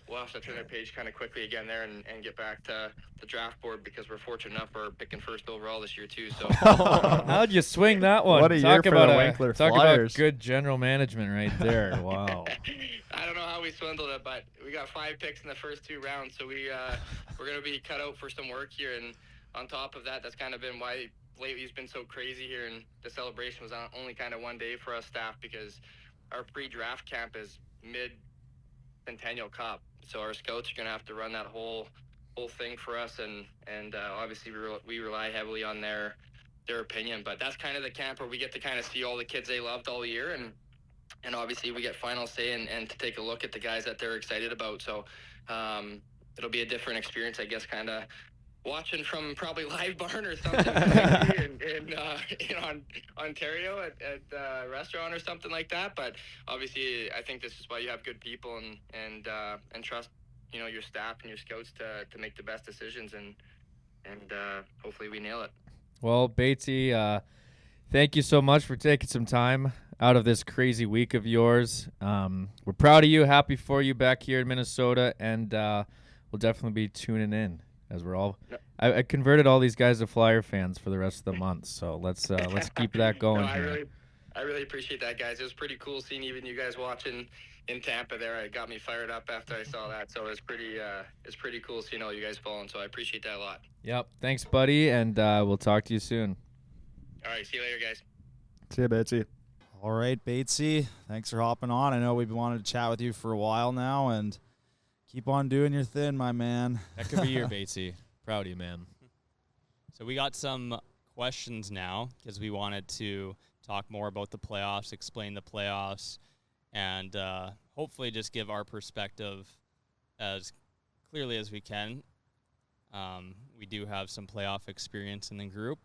we'll have to turn the page kind of quickly again there and get back to the draft board, because we're fortunate enough we're picking first overall this year too. So how'd you swing that one? What a year for the Winkler Talk Flyers. about good general management right there. Wow. I don't know how we swindled it, but we got 5 picks in the first 2 rounds, so we're going to be cut out for some work here. And on top of that, that's kind of been why lately it's been so crazy here, and the celebration was only kind of one day for us staff, because our pre-draft camp is mid-Centennial Cup, so our scouts are going to have to run that whole thing for us, and obviously we rely heavily on their opinion. But that's kind of the camp where we get to kind of see all the kids they loved all year, and obviously we get final say and to take a look at the guys that they're excited about. So it'll be a different experience, I guess, kind of watching from probably Live Barn or something in Ontario at a restaurant or something like that. But obviously, I think this is why you have good people and trust, your staff and your scouts to make the best decisions, and hopefully we nail it. Well, Batesy, thank you so much for taking some time out of this crazy week of yours. We're proud of you, happy for you back here in Minnesota, and we'll definitely be tuning in as we're all. I converted all these guys to Flyer fans for the rest of the month, so let's keep that going. I really appreciate that, guys. It was pretty cool seeing even you guys watching in Tampa there. It got me fired up after I saw that, so it's pretty cool seeing all you guys following. So I appreciate that a lot. Yep, thanks, buddy, and we'll talk to you soon. All right, see you later, guys. See you, Betsy. All right, Batesy, thanks for hopping on. I know we've wanted to chat with you for a while now, and keep on doing your thing, my man. That could be your Batesy. Proud of you, man. So we got some questions now because we wanted to talk more about the playoffs, explain the playoffs, and hopefully just give our perspective as clearly as we can. We do have some playoff experience in the group.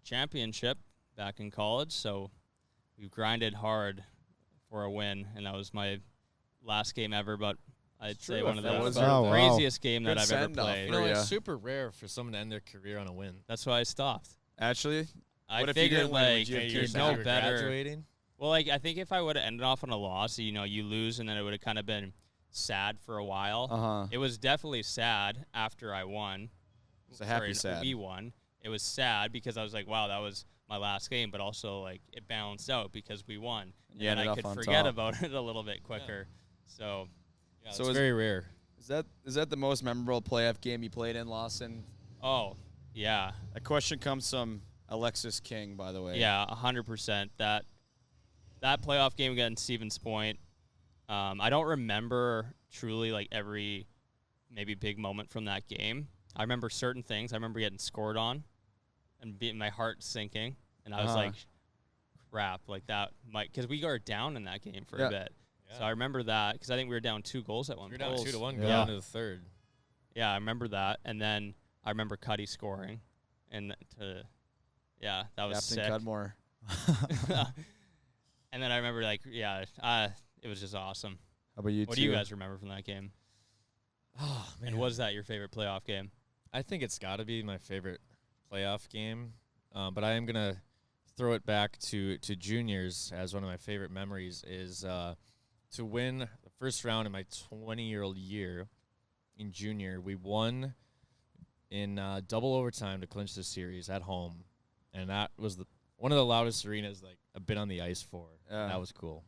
Championship back in college, so we've grinded hard for a win, and that was my last game ever, but I'd say one of the craziest game that I've ever played. It's super rare for someone to end their career on a win. That's why I stopped. Actually, I what if you figured didn't win? Would you have there's cared no now? better. Graduating? Well, I think if I would have ended off on a loss, you lose, and then it would have kind of been sad for a while. It was definitely sad after I won. It's a happy sad. We won. It was sad because I was like, wow, that was my last game, but also like it balanced out because we won. And I could forget about it a little bit quicker. So, yeah, so it's very rare. Is that the most memorable playoff game you played in, Lawson? Oh, yeah. A question comes from Alexis King, by the way. Yeah, 100%. That playoff game against Stevens Point, I don't remember truly like every maybe big moment from that game. I remember certain things. I remember getting scored on and my heart sinking. And I was like, crap, like that might – because we were down in that game for a bit. Yeah. So I remember that because I think we were down 2 goals at one point. We were down 2-1 going into the third. Yeah, I remember that. And then I remember Cuddy scoring. And that was Captain sick. Cudmore. And then I remember, it was just awesome. How about you What do you guys remember from that game? Oh, man. And was that your favorite playoff game? I think it's got to be my favorite playoff game. But I am going to throw it back to juniors as one of my favorite memories is to win the first round in my 20-year-old year in junior. We won in double overtime to clinch the series at home. And that was one of the loudest arenas I've been on the ice for. Yeah. That was cool.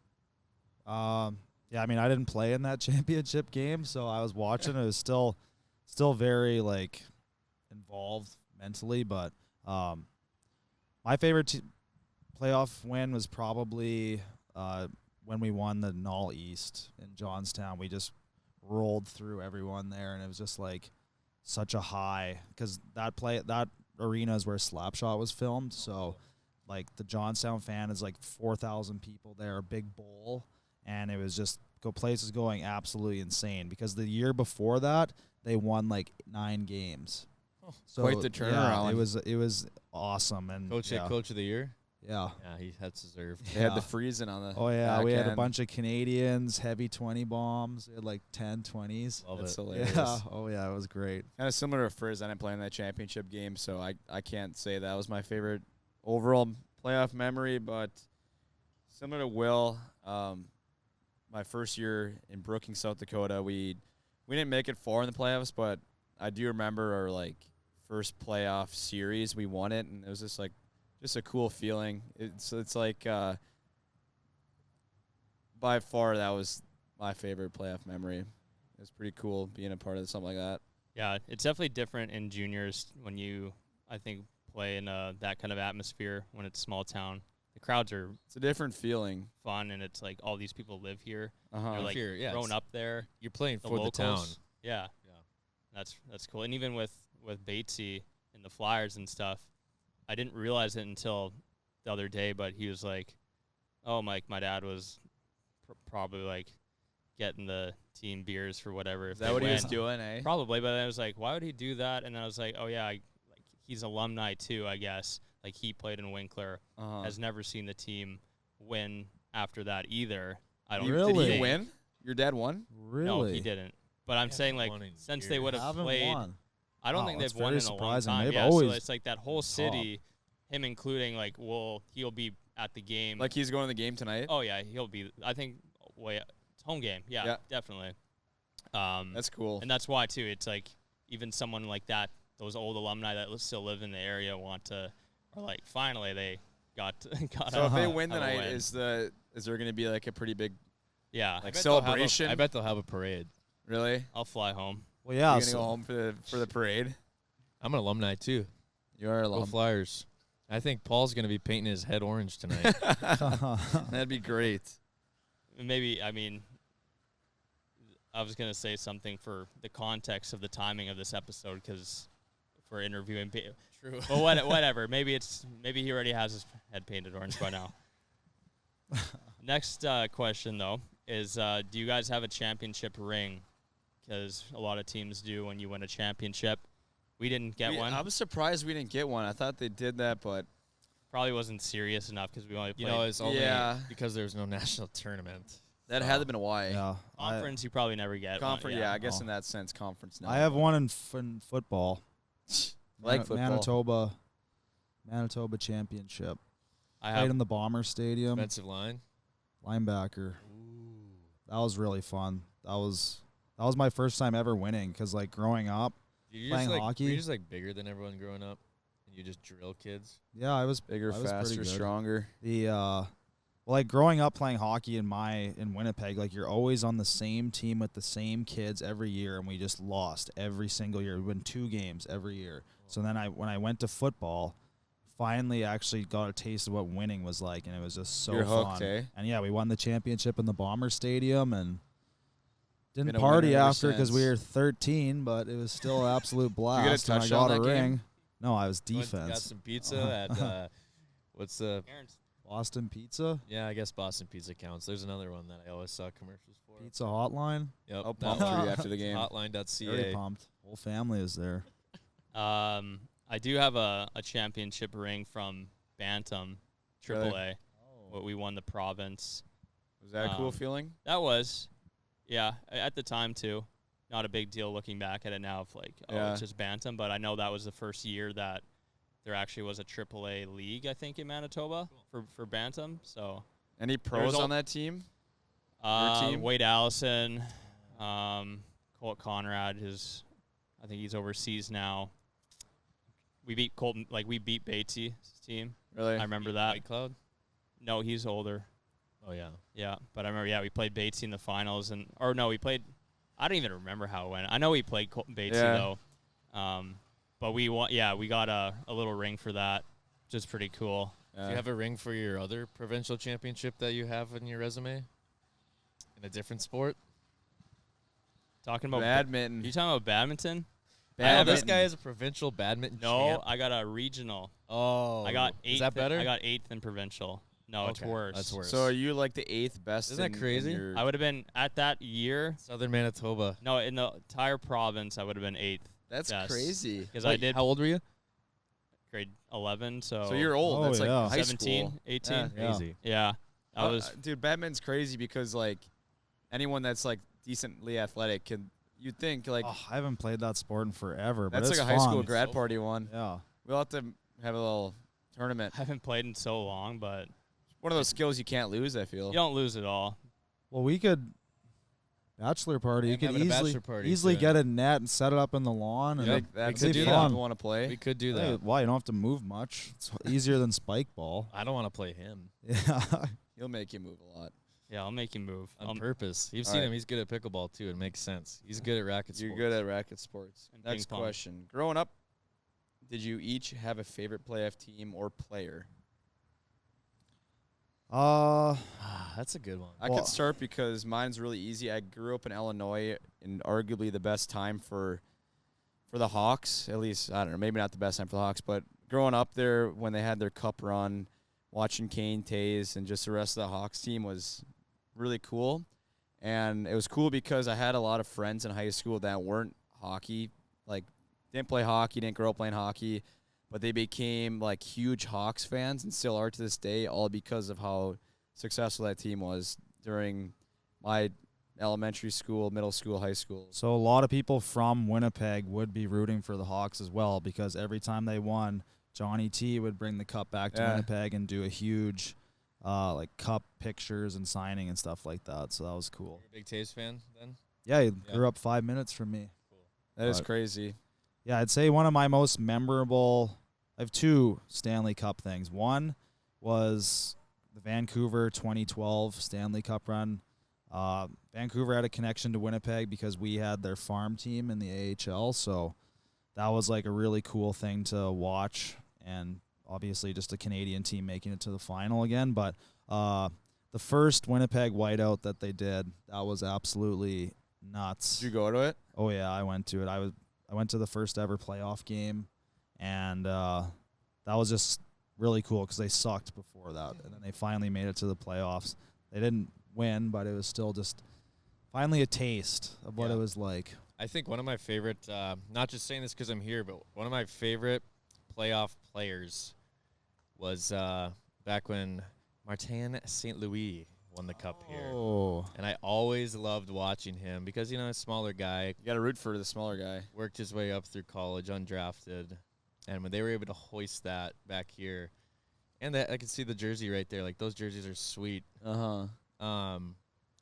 Yeah, I mean, I didn't play in that championship game, so I was watching. It was still very involved mentally, but my favorite playoff win was probably when we won the Null East in Johnstown. We just rolled through everyone there, and it was just such a high because that arena is where Slapshot was filmed. So the Johnstown fan is 4,000 people there, a big bowl. And it was just places going absolutely insane because the year before that they won 9 games. Oh, so quite the turnaround. Yeah, it was awesome. And Coach of the year. Yeah, that's deserved. They had the freezing on the. Oh yeah, we had a end. bunch of Canadians, heavy 20 bombs. They had 10 20s. That's hilarious. Yeah. Oh yeah, it was great. Kind of similar to Frizz. I didn't play in that championship game, so I can't say that was my favorite overall playoff memory. But similar to Will, my first year in Brookings, South Dakota, we didn't make it far in the playoffs, but I do remember our first playoff series. We won it, and it was just a cool feeling. It's by far that was my favorite playoff memory. It was pretty cool being a part of something like that. Yeah, it's definitely different in juniors when you, I think, play in that kind of atmosphere when it's small town. The crowds it's a different feeling. Fun, and it's all these people live here. They're They're grown up there. You're playing for locals. the town. Yeah. That's cool. And even with Batesy and the Flyers and stuff, I didn't realize it until the other day, but he was like, oh, my dad was probably getting the team beers for whatever. If Is that they what he was win. doing, eh? Probably, but I was like, why would he do that? And I was like, oh yeah, like he's alumni too, I guess. Like he played in Winkler, has never seen the team win after that either. I don't Really? Did he think. win? Your dad won? Really? No, he didn't. But I'm saying like won in since they years. would have Haven't played, won. I don't Wow, think that's they've won very in a long surprising. time. They've Yeah, so always it's like that whole city, him including like, he'll be at the game. Like he's going to the game tonight? Oh yeah, he'll be. I think it's home game. Yeah, Yeah. definitely. That's cool. And that's why too. It's like even someone like that, those old alumni that still live in the area want to, or like finally they got So if they win have a tonight, win. is there going to be like a pretty big Yeah, like celebration? I bet they'll have a parade. Really? I'll fly home. Well, You're yeah. going to go home for the parade? I'm an alumni too. You are a Go alum. Flyers. I think Paul's going to be painting his head orange tonight. That'd be great. Maybe I mean, I was gonna say something for the context of the timing of this episode because for interviewing. True. But whatever. Maybe he already has his head painted orange by now. Next question though is, do you guys have a championship ring? Because a lot of teams do when you win a championship. We didn't get one. I was surprised we didn't get one. I thought they did that, but Probably wasn't serious enough because we only played it's only Yeah. because there's no national tournament. that had to been why. yeah. conference. You probably never get Conference, one. yeah, I guess Oh. in that sense, conference now. I have one in football. Like football. Manitoba championship. I Played have. in the Bomber Stadium. Offensive line. Linebacker. That was really fun. That was my first time ever winning because like growing up, You Playing just hockey? You're just like bigger than everyone growing up, and you just drill kids. yeah, I was Bigger, I was pretty faster, good. stronger. The like growing up playing hockey in Winnipeg, like you're always on the same team with the same kids every year, and we just lost every single year. We win 2 games every year. So then when I went to football, finally actually got a taste of what winning was like, and it was just so You're fun. hooked, eh? And yeah, we won the championship in the Bomber Stadium, and didn't Been a party winner ever after because we since. were 13, but it was still an absolute blast. get a and I touchdown got a that game? ring. No, I was Got defense. some pizza at what's the? Parents. Boston Pizza, Yeah, I guess Boston Pizza counts. There's another one that I always saw commercials for. Pizza Hotline. Yep. I'll that pump one. for you after the game. Very Hotline.ca. pumped. Whole family is there. I do have a championship ring from Bantam, Really? AAA. What we won the province. Was that a cool Um, feeling? That was, yeah, at the time too. Not a big deal looking back at it now. Of like, oh, Yeah. it's just Bantam. But I know that was the first year that there actually was a AAA league. I think in Manitoba for Bantam. So Any pros al- on that team? team? Wade Allison, Colt Conrad I think he's overseas now. We beat Colton, like we beat Batesy's team. Really? I remember that. White Cloud. No, he's older. Oh yeah. Yeah, but I remember. Yeah, we played Batesy in the finals, we played. I don't even remember how it went. I know we played Colton Batesy Yeah. though. But we won. Yeah, we got a little ring for that, which is pretty cool. Do you have a ring for your other provincial championship that you have in your resume? In a different sport? Talking about badminton? you talking about badminton? Oh, this guy is a provincial badminton No, champ. I got a regional. Oh. I got 8th. Is that better? I got 8th in provincial. No, it's Okay, worse. That's worse. So are you like the 8th best? Isn't that in crazy? your- I would have been at that year. Southern Manitoba. No, in the entire province, I would have been 8th That's best. crazy. because I did How old were you? grade 11. So So you're old. Oh, That's like yeah. high 17, school. 18. Yeah. Yeah. Crazy. Yeah, I was. Dude, badminton's crazy because like anyone that's like decently athletic can. You'd think like Oh, I haven't played that sport in forever. But that's it's like a high school fun. grad party one. Yeah. We'll have to have a little tournament. I haven't played in so long, but One of those skills you can't lose. I feel. you don't lose it all. Well, we could bachelor party. You I'm could having a easily bachelor party easily soon. get a net and set it up in the lawn. And Like, that's could if do you that. want to play. We could do Hey, that. why you don't have to move much? It's easier than spike ball. I don't want to play him Yeah. He'll make you move a lot. Yeah, I'll make you move. on purpose. You've All seen right. him. He's good at pickleball, too. It makes sense. He's good at racket You're sports. good at racket sports. And Next ping pong. question. Growing up, did you each have a favorite playoff team or player? That's a good one. I Well- could start because mine's really easy. I grew up in Illinois in arguably the best time for the Hawks. At least, I don't know, maybe not the best time for the Hawks, but growing up there when they had their cup run, watching Kane, Tays, and just the rest of the Hawks team was really cool. And it was cool because I had a lot of friends in high school that weren't hockey, like didn't play hockey, didn't grow up playing hockey, but they became like huge Hawks fans and still are to this day, all because of how successful that team was during my elementary school, middle school, high school. So a lot of people from Winnipeg would be rooting for the Hawks as well, because every time they won, Johnny T would bring the cup back to Winnipeg and do a huge like cup pictures and signing and stuff like that. So that was cool. You're a big Taves fan then? Yeah, he grew up 5 minutes from me. That is crazy. Yeah, I'd say one of my most memorable, I have 2 Stanley Cup things. One was the Vancouver 2012 Stanley Cup run. Vancouver had a connection to Winnipeg because we had their farm team in the AHL, so that was like a really cool thing to watch, and obviously just a Canadian team making it to the final again. But the first Winnipeg whiteout that they did, that was absolutely nuts. Did you go to it? Oh yeah, I went to it. I went to the first ever playoff game, and that was just really cool because they sucked before that, and then they finally made it to the playoffs. They didn't win, but it was still just finally a taste of what it was like. I think one of my favorite, not just saying this because I'm here, but one of my favorite playoff players was back when Martin St. Louis won the cup here. Oh. And I always loved watching him because, you know, a smaller guy. You got to root for the smaller guy. Worked his way up through college, undrafted. And when they were able to hoist that back here, and that I can see the jersey right there. Like, those jerseys are sweet. Uh-huh.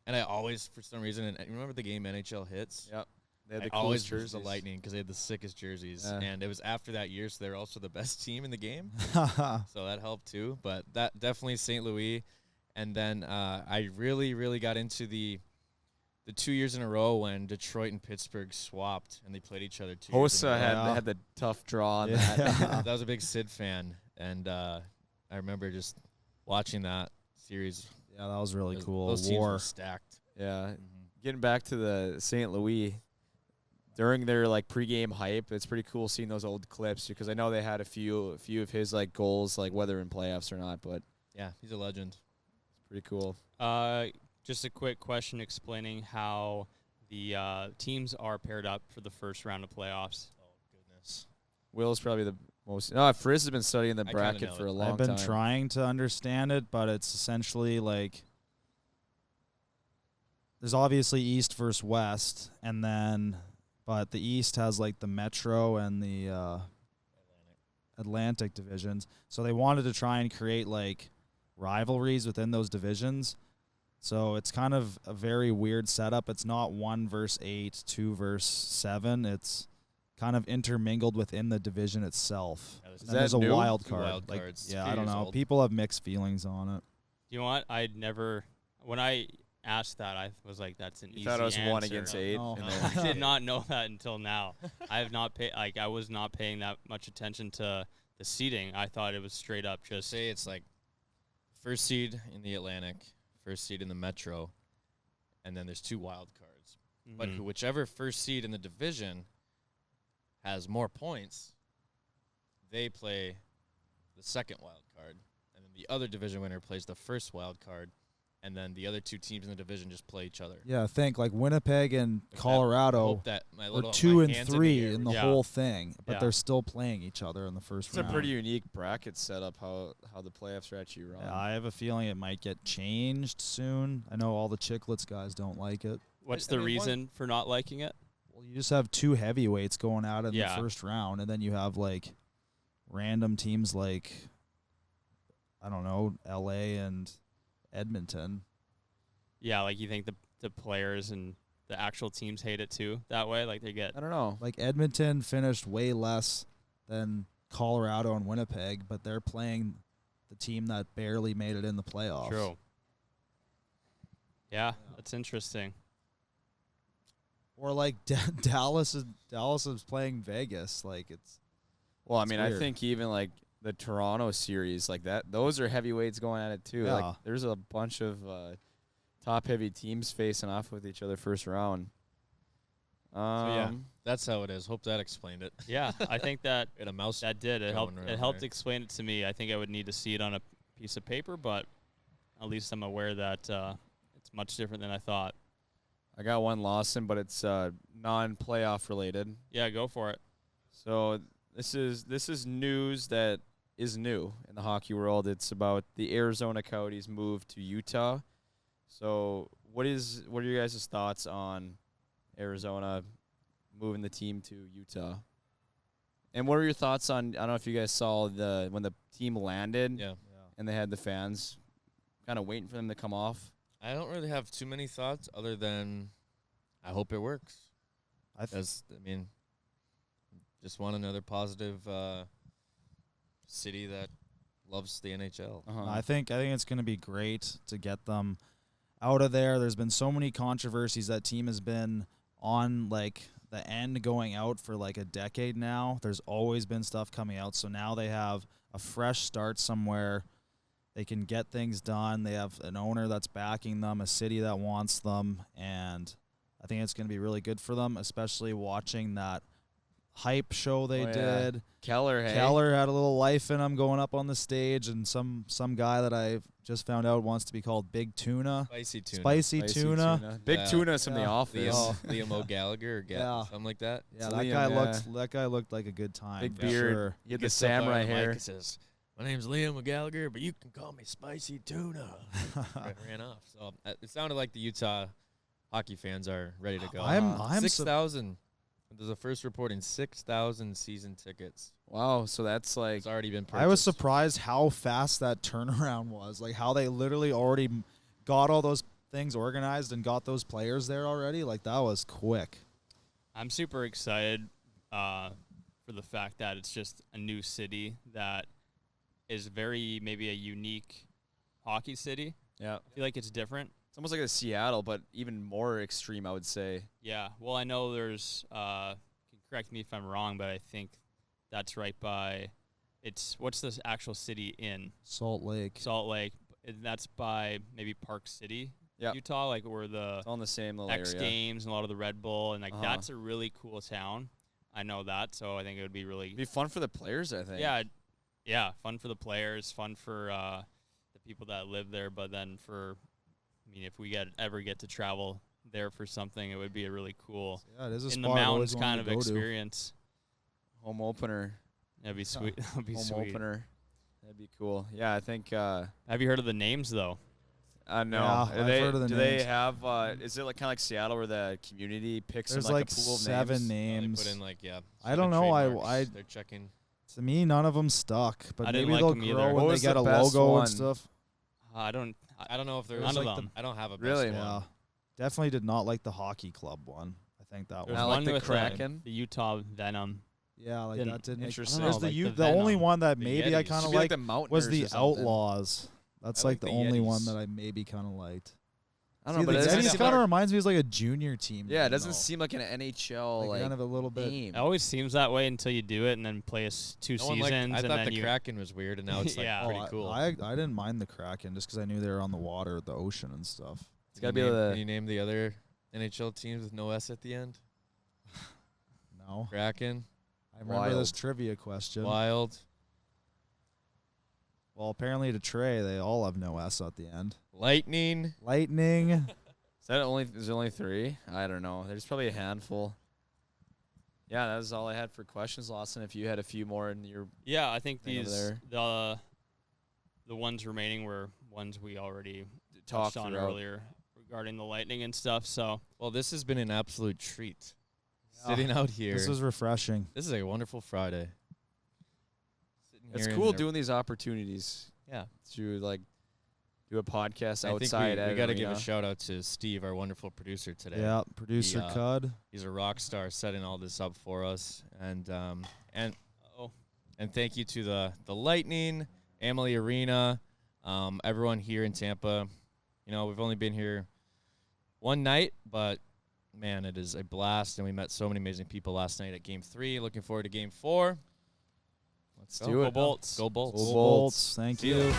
And I always, for some reason, and you remember the game NHL Hits? Yep. They had I the always coolest root for jerseys. the Lightning because they had the sickest jerseys. Yeah. And it was after that year, so they were also the best team in the game. So that helped too. But that definitely St. Louis. And then I really, really got into the 2 years in a row when Detroit and Pittsburgh swapped and they played each other 2 years in a Hossa row. had the tough draw on Yeah. that. That was a big Sid fan. And I remember just watching that series. Yeah, that was really cool. Those teams War. were stacked. Yeah. Getting back to the St. Louis, during their like pregame hype, it's pretty cool seeing those old clips because I know they had a few of his like goals, like whether in playoffs or not, but Yeah, he's a legend. it's pretty cool. Just a quick question explaining how the teams are paired up for the first round of playoffs. Oh, goodness. Will's probably the most. No, Frizz has been studying the I kinda bracket know for it. a long I've been time. trying to understand it, but it's essentially like there's obviously East versus West, and then but the East has like the Metro and the Atlantic divisions. So they wanted to try and create like rivalries within those divisions. So it's kind of a very weird setup. It's not 1 versus 8, 2 versus 7. It's kind of intermingled within the division itself. Yeah, there's And that there's a new? wild Two card. wild Like, cards. yeah, Few I don't years know. old. People have mixed feelings on it. You know what? I'd never, when I asked that, I was like, that's an You easy thought it was answer. 1 against 8. No. and No, then- I did not know that until now. I have not paid, like, I was not paying that much attention to the seeding. I thought it was straight up just Say it's like first seed in the Atlantic, first seed in the Metro, and then there's 2 wild cards. But Mhm. whichever first seed in the division has more points, they play the second wild card, and then the other division winner plays the first wild card, and then the other 2 teams in the division just play each other. Yeah, think like Winnipeg and Like that- I Colorado hope that my are little 2 my and hands 3 in in the the air. Yeah. whole thing, but Yeah. they're still playing each other in the first It's a round. pretty unique bracket setup how the playoffs are actually run. Yeah, I have a feeling it might get changed soon. I know all the Chicklets guys don't like it. What's I the mean, reason for not liking it? Well, you just have 2 heavyweights going out in Yeah. the first round, and then you have like random teams like I don't know, LA and Edmonton. Yeah, like you think the players and the actual teams hate it too that way? Like they get, I don't know. Like Edmonton finished way less than Colorado and Winnipeg, but they're playing the team that barely made it in the playoffs. true. Yeah, that's interesting. Or like Dallas is playing Vegas. Like it's Well, I It's mean, I weird. think even like the Toronto series, like that, those are heavyweights going at it too. Yeah. Like there's a bunch of top heavy teams facing off with each other first round. yeah. That's how it is. Hope that explained it. Yeah, I think that In a mouse. that did. It helped. Going It around helped there. explain it to me. I think I would need to see it on a piece of paper, but at least I'm aware that it's much different than I thought. I got one, Lawson, but it's non-playoff related. Yeah, go for it. So this is news that is new in the hockey world. It's about the Arizona Coyotes move to Utah. So what are your guys' thoughts on Arizona moving the team to Utah? And what are your thoughts on, I don't know if you guys saw when the team landed and they had the fans kind of waiting for them to come off? I don't really have too many thoughts other than I hope it works. I mean, just want another positive city that loves the NHL. I think it's going to be great to get them out of there. There's been so many controversies. That team has been on like the end going out for like a decade now. There's always been stuff coming out. So now they have a fresh start somewhere. They can get things done. They have an owner that's backing them, a city that wants them, and I think it's going to be really good for them, especially watching that hype show they did. Keller had a little life in him going up on the stage, and some guy that I've just found out wants to be called Big Tuna. Spicy tuna. Big Tuna's from The Office. Liam O'Gallagher or something like that. Yeah, that guy looked like a good time. Big beard. Sure. He had the samurai hair. Says, my name's Liam O'Gallagher, but you can call me Spicy Tuna. Ran off. So it sounded like the Utah hockey fans are ready to go. I'm 6,000. There's a first report in 6,000 season tickets. Wow, so that's like it's already been purchased. I was surprised how fast that turnaround was. Like how they literally already got all those things organized and got those players there already. Like that was quick. I'm super excited for the fact that it's just a new city that is maybe a unique hockey city. Yeah. I feel like it's different. It's almost like a Seattle, but even more extreme, I would say. Yeah. Well, I know there's correct me if I'm wrong, but I think that's right by what's this actual city in? Salt Lake. And that's by maybe Park City, Yeah. Utah, like where the It's on the same little X area. Games and a lot of the Red Bull, and like that's a really cool town. I know that, so I think it would be really It'd be fun for the players, I think. Yeah, fun for the players, fun for the people that live there, but then if we ever get to travel there for something, it would be a really cool it is a in the spot I've mountains always kind wanted of to go to. experience. Home opener. That'd be sweet. That'd be Home sweet. opener. That'd be cool. Yeah, I think. Have you heard of the names though? No. Yeah, I've heard of the do names. they have? Is it like kind of like Seattle where the community picks There's them like like a pool of 7 names? names. They put in I don't know. They're checking. To me, none of them stuck, but I didn't maybe like they'll them either. grow What when they was get the a best logo one? and stuff. I don't know if there's none of like them. I don't have a best Really? one. Yeah, definitely did not like the hockey club one. I think that There's Not one. like one the with Kraken? the Utah Venom. Yeah, like Didn't- that didn't. Interesting. There's I don't know, like the the only Venom. one that The maybe I Yetis. kind Should of be like liked the Mountaineers was or the something. Outlaws. That's I like like the the only one Yetis. that I maybe kind of liked. I don't know, See, but the it doesn't Yetis seem kind of like, reminds me of like a junior team. yeah, it name, doesn't though. seem like an NHL like kind of a little bit. name. It always seems that way until you do it and then play two No one seasons. I and thought then the you, Kraken was weird, and now it's like Yeah. pretty cool. I didn't mind the Kraken just because I knew they were on the water, the ocean and stuff. It's got to be Can you name the other NHL teams with no S at the end? No, Kraken, I remember this Wild. trivia question. Wild, Well, apparently to Trey, they all have no S at the end. Lightning. Lightning. Is there only 3? I don't know. There's probably a handful. Yeah, that was all I had for questions, Lawson. If you had a few more in your Yeah, I think thing over these there. the ones remaining were ones we already talked touched on throughout. earlier regarding the Lightning and stuff. So Well, this has been an absolute treat. Sitting out here. This was refreshing. This is a wonderful Friday. Sitting It's here cool in doing these opportunities Yeah. to like do a podcast I think outside. we at got to an give a arena. shout out to Steve, our wonderful producer today. Yeah, producer Cud. He's a rock star setting all this up for us. And thank you to the Lightning, Amalie Arena, everyone here in Tampa. You know, we've only been here one night, but man, it is a blast, and we met so many amazing people last night at Game 3. Looking forward to Game 4. Let's do it. Go Bolts. Go Bolts. Go Bolts. Thank See you. ya.